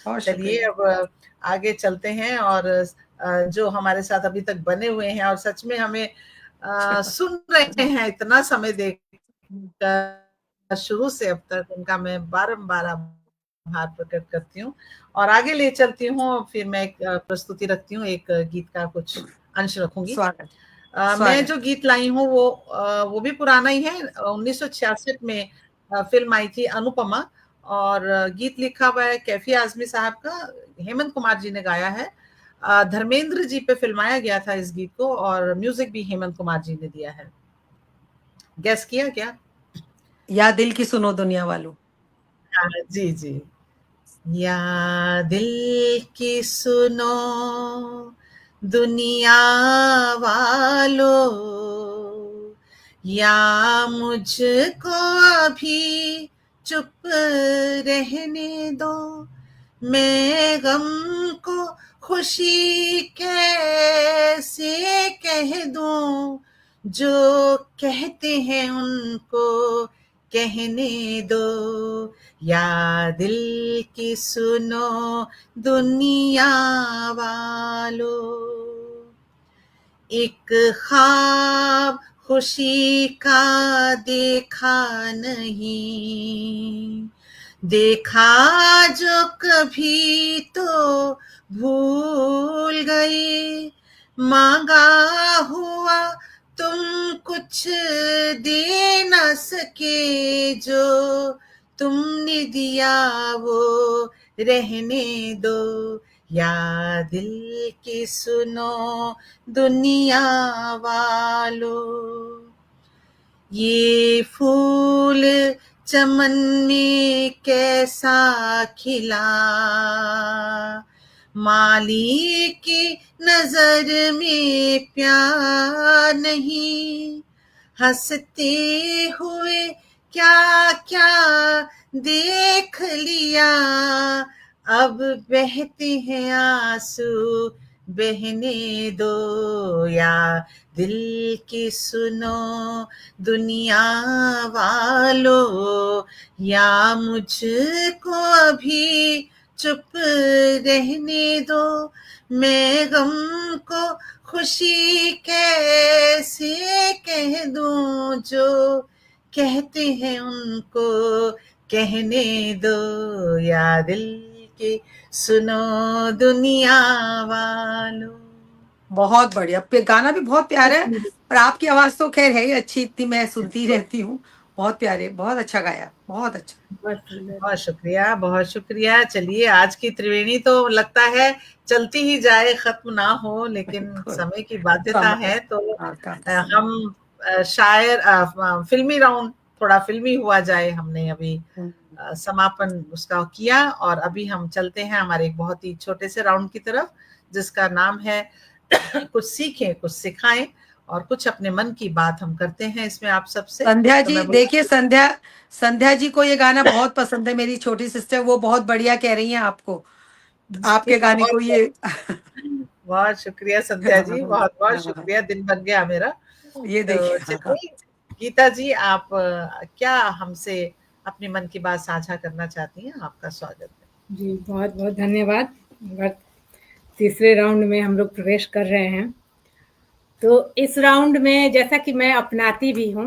बहुत चलिए शुक्रिया। अब आगे चलते हैं, और जो हमारे साथ अभी तक बने हुए हैं, और सच में हमें सुन रहे हैं इतना समय देकर शुरू से अब तक, उनका मैं बारंबार आभार प्रकट करती हूँ, और आगे ले चलती हूँ। फिर मैं एक प्रस्तुति रखती हूँ, एक गीत का कुछ अंश रखूंगी। स्वागत, मैं जो गीत लाई हूँ वो भी पुराना ही है, 1966 में फिल्म आई थी अनुपमा, और गीत लिखा हुआ है कैफी आजमी साहब का, हेमंत कुमार जी ने गाया है, धर्मेंद्र जी पे फिल्माया गया था इस गीत को, और म्यूजिक भी हेमंत कुमार जी ने दिया है। गैस किया क्या? या दिल की सुनो दुनिया वालों। हाँ, जी जी। या दिल की सुनो दुनिया वालों, या मुझको अभी चुप रहने दो, मैं गम को खुशी कैसे कह दूं, जो कहते हैं उनको कहने दो, या दिल की सुनो दुनिया वालों। एक ख्वाब खुशी का देखा नहीं, देखा जो कभी तो भूल गई, मांगा हुआ तुम कुछ दे न सके, जो तुमने दिया वो रहने दो, या दिल की सुनो दुनिया वालों। ये फूल चमन में कैसा खिला, माली की नजर में प्यार नहीं, हंसते हुए क्या क्या देख लिया, अब बहते हैं आंसू बहने दो, या दिल की सुनो दुनिया वालों, या मुझको अभी चुप रहने दो, मैं गम को खुशी कैसे कह दूं, जो कहते हैं उनको कहने दो, या दिल की सुनो दुनिया वालों। बहुत बढ़िया, गाना भी बहुत प्यारा है, और आपकी आवाज तो खैर है ही अच्छी, इतनी मैं सुनती रहती हूँ। बहुत प्यारे, बहुत अच्छा गाया, बहुत अच्छा। बहुत शुक्रिया, बहुत शुक्रिया। चलिए, आज की त्रिवेणी तो लगता है चलती ही जाए, खत्म ना हो, लेकिन समय की बाध्यता है, तो हम शायर फिल्मी राउंड, थोड़ा फिल्मी हुआ जाए, हमने अभी समापन उसका किया, और अभी हम चलते हैं हमारे एक बहुत ही छोटे से राउंड की तरफ, जिसका नाम है कुछ सीखें कुछ सिखाएं, और कुछ अपने मन की बात हम करते हैं इसमें आप सबसे। संध्या जी, देखिए संध्या जी को ये गाना बहुत पसंद है, मेरी छोटी सिस्टर, वो बहुत बढ़िया कह रही हैं आपको, आपके गाने को ये। बहुत शुक्रिया संध्या जी, बहुत बहुत शुक्रिया, दिन बन गया मेरा। ये तो देखिए, चलिए गीता जी, आप क्या हमसे अपने मन की बात साझा करना चाहती हैं? आपका स्वागत है जी। बहुत बहुत धन्यवाद। तीसरे राउंड में हम लोग प्रवेश कर रहे हैं, तो इस राउंड में जैसा कि मैं अपनाती भी हूँ,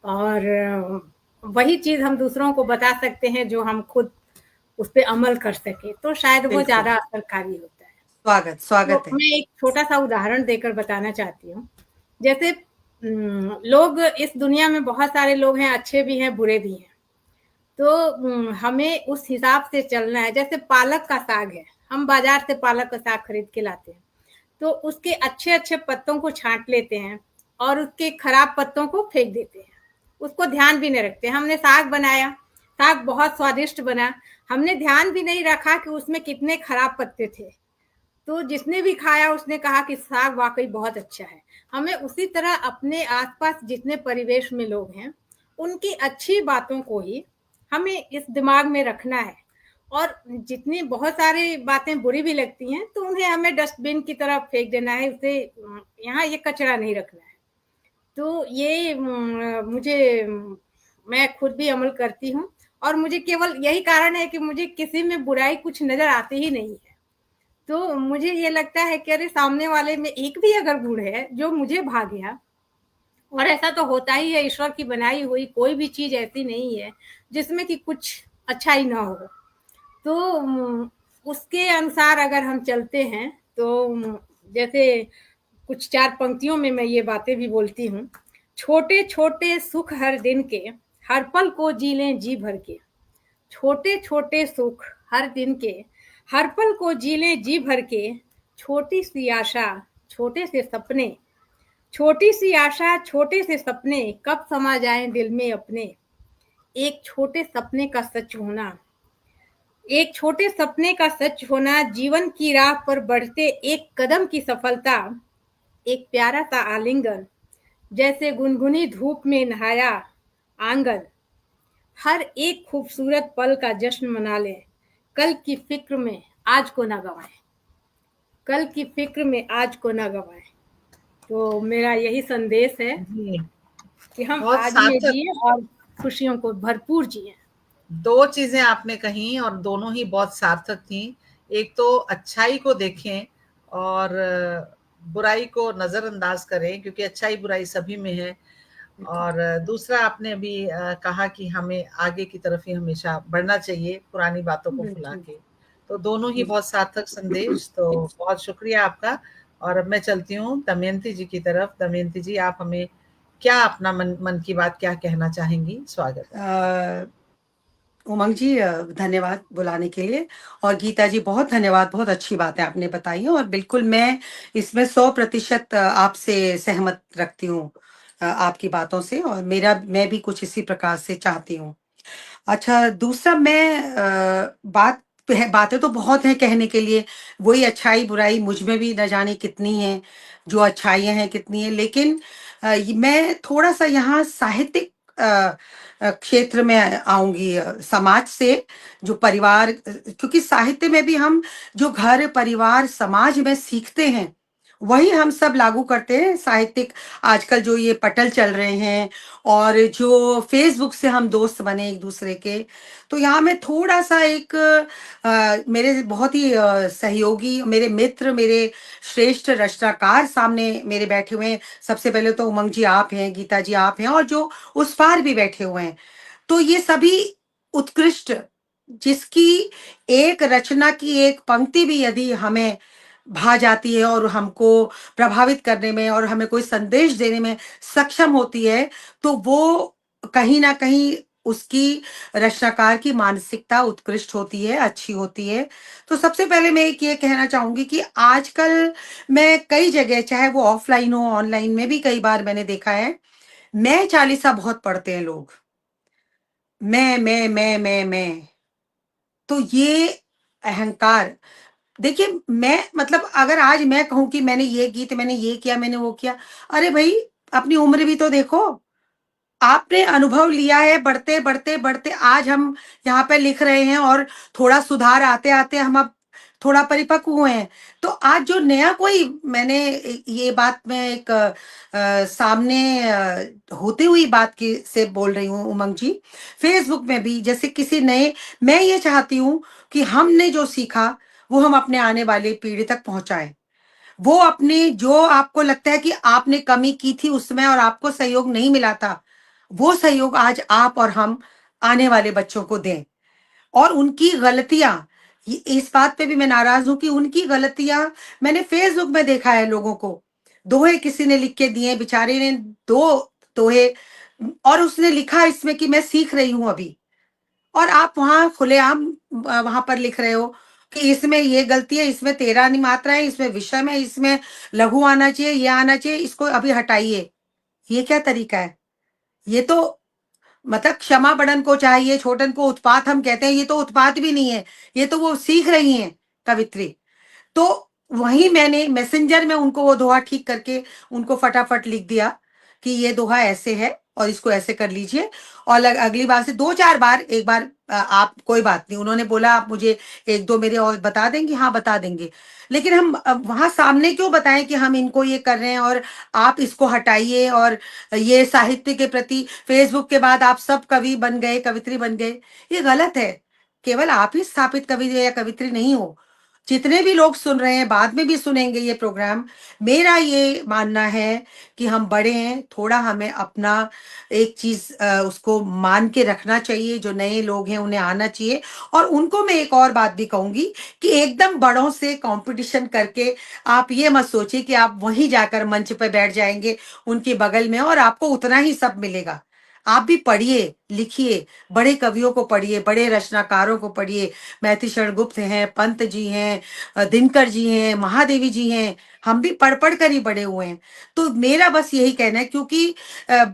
और वही चीज हम दूसरों को बता सकते हैं जो हम खुद उस पर अमल कर सके, तो शायद वो ज्यादा असरकारी होता है। स्वागत तो है। मैं एक छोटा सा उदाहरण देकर बताना चाहती हूँ। जैसे लोग इस दुनिया में बहुत सारे लोग हैं, अच्छे भी हैं बुरे भी हैं, तो हमें उस हिसाब से चलना है। जैसे पालक का साग है, हम बाजार से पालक का साग खरीद के लाते हैं, तो उसके अच्छे अच्छे पत्तों को छांट लेते हैं और उसके खराब पत्तों को फेंक देते हैं, उसको ध्यान भी नहीं रखते। हमने साग बनाया, साग बहुत स्वादिष्ट बना, हमने ध्यान भी नहीं रखा कि उसमें कितने खराब पत्ते थे, तो जिसने भी खाया उसने कहा कि साग वाकई बहुत अच्छा है। हमें उसी तरह अपने आसपास जितने परिवेश में लोग हैं, उनकी अच्छी बातों को ही हमें इस दिमाग में रखना है, और जितनी बहुत सारी बातें बुरी भी लगती हैं तो उन्हें हमें डस्टबिन की तरफ फेंक देना है, उसे यहाँ ये कचरा नहीं रखना है। तो ये मुझे, मैं खुद भी अमल करती हूँ, और मुझे केवल यही कारण है कि मुझे किसी में बुराई कुछ नजर आती ही नहीं है। तो मुझे ये लगता है कि अरे सामने वाले में एक भी अगर गुण है जो मुझे भा गया, और ऐसा तो होता ही है, ईश्वर की बनाई हुई कोई भी चीज ऐसी नहीं है जिसमें कि कुछ अच्छा ही ना हो, तो उसके अनुसार अगर हम चलते हैं तो जैसे कुछ 4 पंक्तियों में मैं ये बातें भी बोलती हूँ। छोटे छोटे सुख हर दिन के, हर पल को जी लें जी भर के। छोटे छोटे सुख हर दिन के, हर पल को जी लें जी भर के। छोटी सी आशा छोटे से सपने, छोटी सी आशा छोटे से सपने, कब समा जाएं दिल में अपने। एक छोटे सपने का सच होना, एक छोटे सपने का सच होना, जीवन की राह पर बढ़ते एक कदम की सफलता। एक प्यारा सा आलिंगन, जैसे गुनगुनी धूप में नहाया आंगन। हर एक खूबसूरत पल का जश्न मना लें, कल की फिक्र में आज को ना गवाएं, कल की फिक्र में आज को ना गवाएं। तो मेरा यही संदेश है जी, कि हम बहुत आज में सार्थक। जिए और खुशियों को भरपूर जिए। दो चीजें आपने कही और दोनों ही बहुत सार्थक थी। एक तो अच्छाई को देखें और बुराई को नजरअंदाज करें, क्योंकि अच्छाई बुराई सभी में है। और दूसरा आपने अभी कहा कि हमें आगे की तरफ ही हमेशा बढ़ना चाहिए, पुरानी बातों को भुला के। तो दोनों ही बहुत सार्थक संदेश। तो बहुत शुक्रिया आपका। और अब मैं चलती हूँ दमयंती जी की तरफ। दमयंती जी, आप हमें क्या अपना मन की बात क्या कहना चाहेंगी? स्वागत है। उमंग जी, धन्यवाद बुलाने के लिए। और गीता जी, बहुत धन्यवाद, बहुत अच्छी बात है आपने बताई है, और बिल्कुल मैं इसमें 100% आपसे सहमत रखती हूँ, आपकी बातों से, और मैं भी कुछ इसी प्रकार से चाहती हूँ। अच्छा, दूसरा मैं बातें तो बहुत हैं कहने के लिए, वही अच्छाई बुराई मुझ में भी न जाने कितनी है, जो अच्छाइयाँ हैं कितनी है, लेकिन मैं थोड़ा सा यहाँ साहित्यिक क्षेत्र में आऊंगी, समाज से, जो परिवार, क्योंकि साहित्य में भी हम जो घर परिवार समाज में सीखते हैं वही हम सब लागू करते हैं। साहित्यिक आजकल जो ये पटल चल रहे हैं, और जो फेसबुक से हम दोस्त बने एक दूसरे के, तो यहाँ मैं थोड़ा सा एक मेरे बहुत ही सहयोगी, मेरे मित्र, मेरे श्रेष्ठ रचनाकार सामने मेरे बैठे हुए हैं। सबसे पहले तो उमंग जी आप हैं, गीता जी आप हैं, और जो उस पार भी बैठे हुए हैं। तो ये सभी उत्कृष्ट, जिसकी एक रचना की एक पंक्ति भी यदि हमें भा जाती है और हमको प्रभावित करने में और हमें कोई संदेश देने में सक्षम होती है, तो वो कहीं ना कहीं उसकी रचनाकार की मानसिकता उत्कृष्ट होती है, अच्छी होती है। तो सबसे पहले मैं एक ये कहना चाहूंगी कि आजकल मैं कई जगह, चाहे वो ऑफलाइन हो ऑनलाइन में भी कई बार मैंने देखा है, मैं चालीसा बहुत पढ़ते हैं लोग। मैं, तो ये अहंकार, देखिए, मैं मतलब अगर आज मैं कहूं कि मैंने ये गीत, मैंने ये किया, मैंने वो किया, अरे भाई, अपनी उम्र भी तो देखो। आपने अनुभव लिया है, बढ़ते बढ़ते बढ़ते आज हम यहाँ पे लिख रहे हैं, और थोड़ा सुधार आते आते हम अब थोड़ा परिपक्व हुए हैं। तो आज जो नया कोई, मैंने ये बात मैं एक सामने होती हुई बात की से बोल रही हूँ उमंग जी। फेसबुक में भी जैसे किसी नए, मैं ये चाहती हूँ कि हमने जो सीखा वो हम अपने आने वाली पीढ़ी तक पहुंचाएं। वो अपने, जो आपको लगता है कि आपने कमी की थी उसमें और आपको सहयोग नहीं मिला था, वो सहयोग आज आप और हम आने वाले बच्चों को दें। और उनकी गलतियां, इस बात पे भी मैं नाराज हूं कि उनकी गलतियां, मैंने फेसबुक में देखा है लोगों को, दोहे किसी ने लिख के दिए, बेचारे ने दो दोहे, और उसने लिखा इसमें कि मैं सीख रही हूं अभी, और आप वहां खुलेआम वहां पर लिख रहे हो कि इसमें ये गलती है, इसमें 13 मात्रा है, इसमें विषम है, इसमें लघु आना चाहिए, ये आना चाहिए, इसको अभी हटाइए। ये क्या तरीका है? ये तो मतलब क्षमा बड़न को चाहिए, छोटन को उत्पात हम कहते हैं, ये तो उत्पात भी नहीं है, ये तो वो सीख रही हैं कवित्री। तो वहीं मैंने मैसेंजर में उनको वो दोहा ठीक करके उनको फटाफट लिख दिया कि ये दोहा ऐसे है और इसको ऐसे कर लीजिए, और अगली बार से 2-4 बार, एक बार आप, कोई बात नहीं, उन्होंने बोला आप मुझे एक दो मेरे और बता देंगे, हाँ बता देंगे, लेकिन हम वहां सामने क्यों बताएं कि हम इनको ये कर रहे हैं और आप इसको हटाइए, और ये साहित्य के प्रति, फेसबुक के बाद आप सब कवि बन गए, कवित्री बन गए, ये गलत है। केवल आप ही स्थापित कवि या कवित्री नहीं हो, जितने भी लोग सुन रहे हैं, बाद में भी सुनेंगे ये प्रोग्राम, मेरा ये मानना है कि हम बड़े हैं, थोड़ा हमें अपना एक चीज उसको मान के रखना चाहिए। जो नए लोग हैं उन्हें आना चाहिए। और उनको मैं एक और बात भी कहूंगी कि एकदम बड़ों से कंपटीशन करके आप ये मत सोचिए कि आप वहीं जाकर मंच पे बैठ जाएंगे उनके बगल में और आपको उतना ही सब मिलेगा। आप भी पढ़िए, लिखिए, बड़े कवियों को पढ़िए, बड़े रचनाकारों को पढ़िए। मैथिली शरण गुप्त हैं, पंत जी हैं, दिनकर जी हैं, महादेवी जी हैं, हम भी पढ़ पढ़ कर ही बड़े हुए हैं। तो मेरा बस यही कहना है, क्योंकि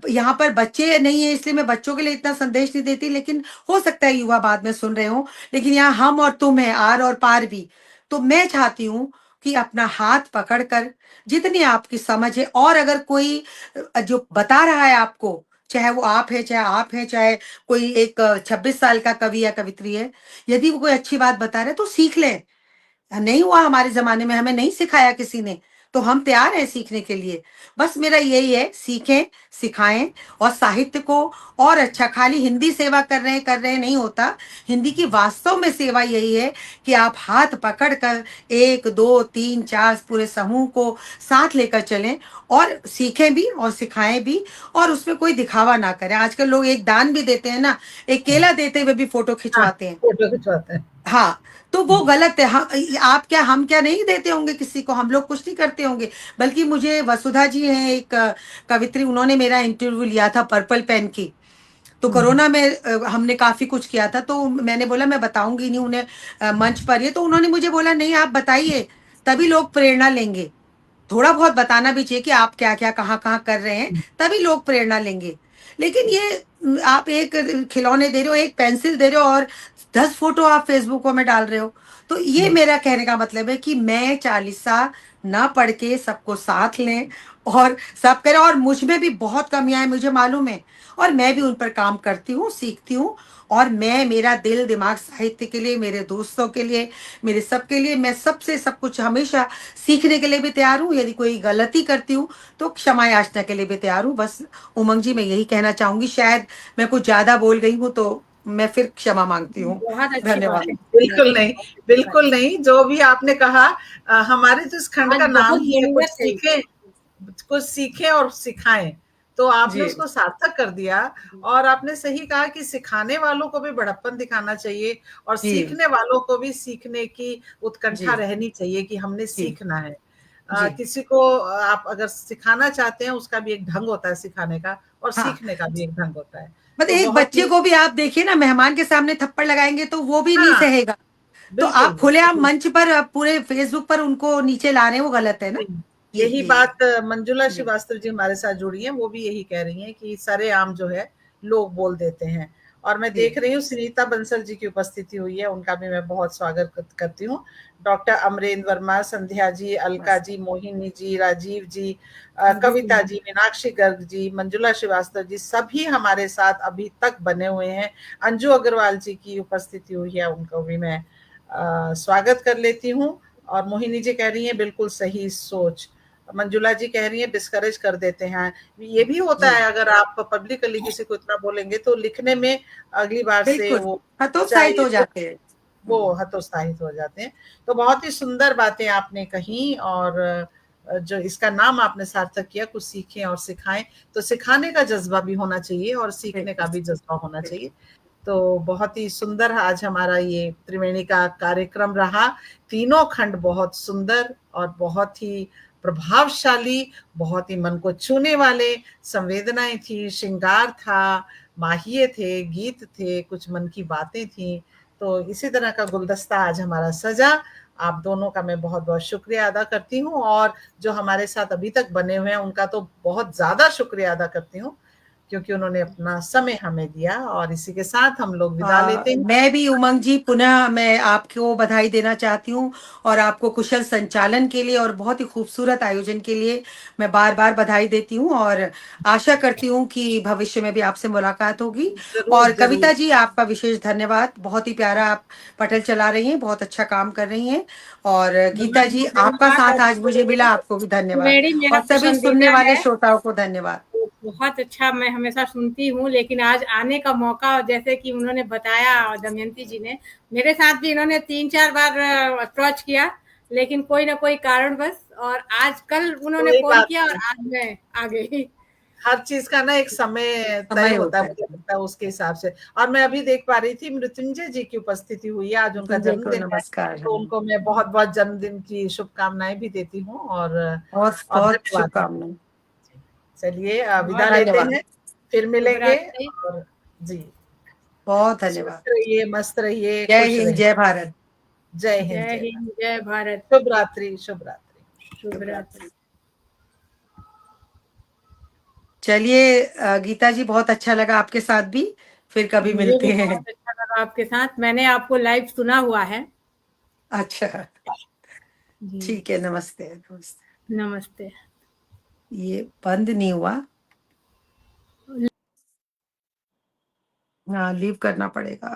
यहाँ पर बच्चे नहीं है इसलिए मैं बच्चों के लिए इतना संदेश नहीं देती, लेकिन हो सकता है युवा बाद में सुन रहे हो, लेकिन यहाँ हम और तुम है, आर और पार भी। तो मैं चाहती हूँ कि अपना हाथ पकड़कर, जितनी आपकी समझ है, और अगर कोई जो बता रहा है आपको चाहे वो आप है, चाहे कोई एक 26 साल का कवि या कवित्री है, यदि वो कोई अच्छी बात बता रहे तो सीख लें। नहीं हुआ हमारे जमाने में, हमें नहीं सिखाया किसी ने, तो हम तैयार हैं सीखने के लिए। बस मेरा यही है, सीखें, सिखाएं, और साहित्य को और अच्छा, खाली हिंदी सेवा कर रहे हैं नहीं होता। हिंदी की वास्तव में सेवा यही है कि आप हाथ पकड़ कर 1 2 3 4 पूरे समूह को साथ लेकर चलें, और सीखें भी और सिखाएं भी, और उसमें कोई दिखावा ना करें। आजकल लोग एक दान भी देते हैं ना, एक केला देते हुए भी फोटो हाँ, खिंचवाते हैं। फोटो खिंचवाते हैं। हाँ, तो वो गलत है। हम क्या नहीं देते होंगे किसी को, हम लोग कुछ नहीं करते होंगे। बल्कि मुझे वसुधा जी हैं एक कवित्री, उन्होंने मेरा इंटरव्यू लिया था पर्पल पेन की। तो कोरोना में हमने काफी कुछ किया था, तो मैंने बोला मैं बताऊंगी नहीं उन्हें मंच पर ये, तो उन्होंने मुझे बोला नहीं आप बताइए, तभी लोग प्रेरणा लेंगे। थोड़ा बहुत बताना भी चाहिए कि आप क्या क्या कहाँ कहाँ कर रहे हैं, तभी लोग प्रेरणा लेंगे। लेकिन ये आप एक खिलौने दे रहे हो, एक पेंसिल दे रहे हो, और 10 फोटो आप फेसबुक में डाल रहे हो। तो ये मेरा कहने का मतलब है कि मैं 40 ना पढ़ के सबको साथ लें और सब करें। और मुझ में भी बहुत कमियां हैं, मुझे मालूम है, और मैं भी उन पर काम करती हूँ, सीखती हूँ। और मैं, मेरा दिल दिमाग साहित्य के लिए, मेरे दोस्तों के लिए, मेरे सबके लिए, मैं सबसे सब कुछ हमेशा सीखने के लिए भी तैयार हूँ। यदि कोई गलती करती हूँ तो क्षमा याचना के लिए भी तैयार हूँ। बस उमंग जी, मैं यही कहना चाहूंगी। शायद मैं कुछ ज्यादा बोल गई हूँ, तो मैं फिर क्षमा मांगती हूँ। बहुत अच्छी धन्यवाद। बात है। बिल्कुल नहीं, बिल्कुल नहीं, जो भी आपने कहा, हमारे तो इस खंड आज का नाम बहुत ही है जरूरत है इसकी। कुछ सीखें और सिखाएं। तो आपने जी उसको सार्थक कर दिया। और आपने सही कहा कि सिखाने वालों को भी बड़प्पन दिखाना चाहिए, और जी सीखने वालों को भी सीखने की उत्कंठा जी रहनी चाहिए कि हमने जी सीखना है। जी। किसी को आप अगर सिखाना चाहते हैं, उसका भी एक ढंग होता है सिखाने का, और हाँ, सीखने का भी एक ढंग होता है। मतलब तो एक बहुत बच्चे ही, को भी आप देखिए ना, मेहमान के सामने थप्पड़ लगाएंगे तो वो भी नहीं हाँ, सहेगा। तो बिल्कुल, आप खुलेआम बिल्कुल। मंच पर पूरे फेसबुक पर उनको नीचे ला रहे हैं, वो गलत है ना। जी, यही ये बात मंजुला जी श्रीवास्तव जी हमारे साथ जुड़ी हैं, वो भी यही कह रही हैं कि सरेआम जो है लोग बोल देते हैं। और मैं जी देख रही हूँ सुनीता बंसल जी की उपस्थिति हुई है, उनका भी मैं बहुत स्वागत करती हूँ। डॉक्टर अमरेंद्र वर्मा, संध्या जी, अलका नमस्कार। जी, मोहिनी जी, राजीव जी, कविता जी, मीनाक्षी गर्ग जी, मंजुला श्रीवास्तव जी, सभी हमारे साथ अभी तक बने हुए हैं। अंजू अग्रवाल जी की उपस्थिति हुई है, उनको भी मैं स्वागत कर लेती हूँ। और मोहिनी जी कह रही हैं बिल्कुल सही सोच। मंजुला जी कह रही हैं डिस्करेज कर देते हैं। ये भी होता जी है, अगर आप पब्लिकली किसी को इतना बोलेंगे तो लिखने में अगली बार से बिल्कुल, वो हतोत्साहित चाहिए, हो जाते हैं। वो हतोत्साहित हो जाते हैं। तो बहुत ही सुंदर बातें आपने कही, और जो इसका नाम आपने सार्थक किया, कुछ सीखें और सिखाएं। तो सिखाने का जज्बा भी होना चाहिए और सीखने का बिल्कुल भी जज्बा होना बिल्कुल। चाहिए। तो बहुत ही सुंदर आज हमारा ये त्रिवेणी का कार्यक्रम रहा। तीनों खंड बहुत सुंदर और बहुत ही प्रभावशाली, बहुत ही मन को छूने वाले, संवेदनाएं थी, श्रृंगार था, माहिए थे, गीत थे, कुछ मन की बातें थी। तो इसी तरह का गुलदस्ता आज हमारा सजा। आप दोनों का मैं बहुत बहुत शुक्रिया अदा करती हूँ, और जो हमारे साथ अभी तक बने हुए हैं उनका तो बहुत ज्यादा शुक्रिया अदा करती हूँ, क्योंकि उन्होंने अपना समय हमें दिया। और इसी के साथ हम लोग विदा लेते हैं। मैं भी उमंग जी, पुनः मैं आपको बधाई देना चाहती हूँ, और आपको कुशल संचालन के लिए और बहुत ही खूबसूरत आयोजन के लिए मैं बार बार बधाई देती हूँ, और आशा करती हूँ कि भविष्य में भी आपसे मुलाकात होगी। जरूर, और जरूर। कविता जी, आपका विशेष धन्यवाद, बहुत ही प्यारा आप पटल चला रही हैं, बहुत अच्छा काम कर रही हैं। और गीता जी, आपका साथ आज मुझे मिला, आपको भी धन्यवाद। त्रिवेणी मेरा और सभी सुनने पसंदीदा वाले है। श्रोताओं को धन्यवाद। बहुत अच्छा, मैं हमेशा सुनती हूँ, लेकिन आज आने का मौका, जैसे कि उन्होंने बताया दमयंती जी ने, मेरे साथ भी इन्होंने 3-4 बार अप्रोच किया, लेकिन कोई ना कोई कारणवश, और आज कल उन्होंने कोई फोन बात किया और नहीं, आज मैं आ गई। हर चीज का ना एक समय तय समय होता है, होता है। मुझे लगता है उसके हिसाब से। और मैं अभी देख पा रही थी मृत्युंजय जी की उपस्थिति हुई है, आज उनका संजय को जन्मदिन है। नमस्कार। तो उनको मैं बहुत बहुत जन्मदिन की शुभकामनाएं भी देती हूँ, बहुत और बहुत धन्यवाद। शुभकामनाएं। चलिए विदा बहुत लेते धन्यवाद। हैं, फिर शुभ मिलेंगे। रात्रि। और जी, बहुत धन्यवाद। स्वस्थ रहिए, मस्त रहिए, जय खुश हिंद, रहिए। जय भारत। जय हिंद, जय जय भारत। हिंद, जय भारत। शुभ रात्रि, शुभ रात्रि। शुभ शुभ रात्रि। रात्रि। चलिए गीता जी, बहुत अच्छा लगा आपके साथ भी, फिर कभी मुझे मिलते भी हैं। बहुत अच्छा लगा आपके साथ, मैंने आपको लाइव सुना हुआ है। अच्छा, जी। ठीक है, नमस्ते नमस्ते। नमस्ते। ये बंद नहीं हुआ। हाँ लीव करना पड़ेगा।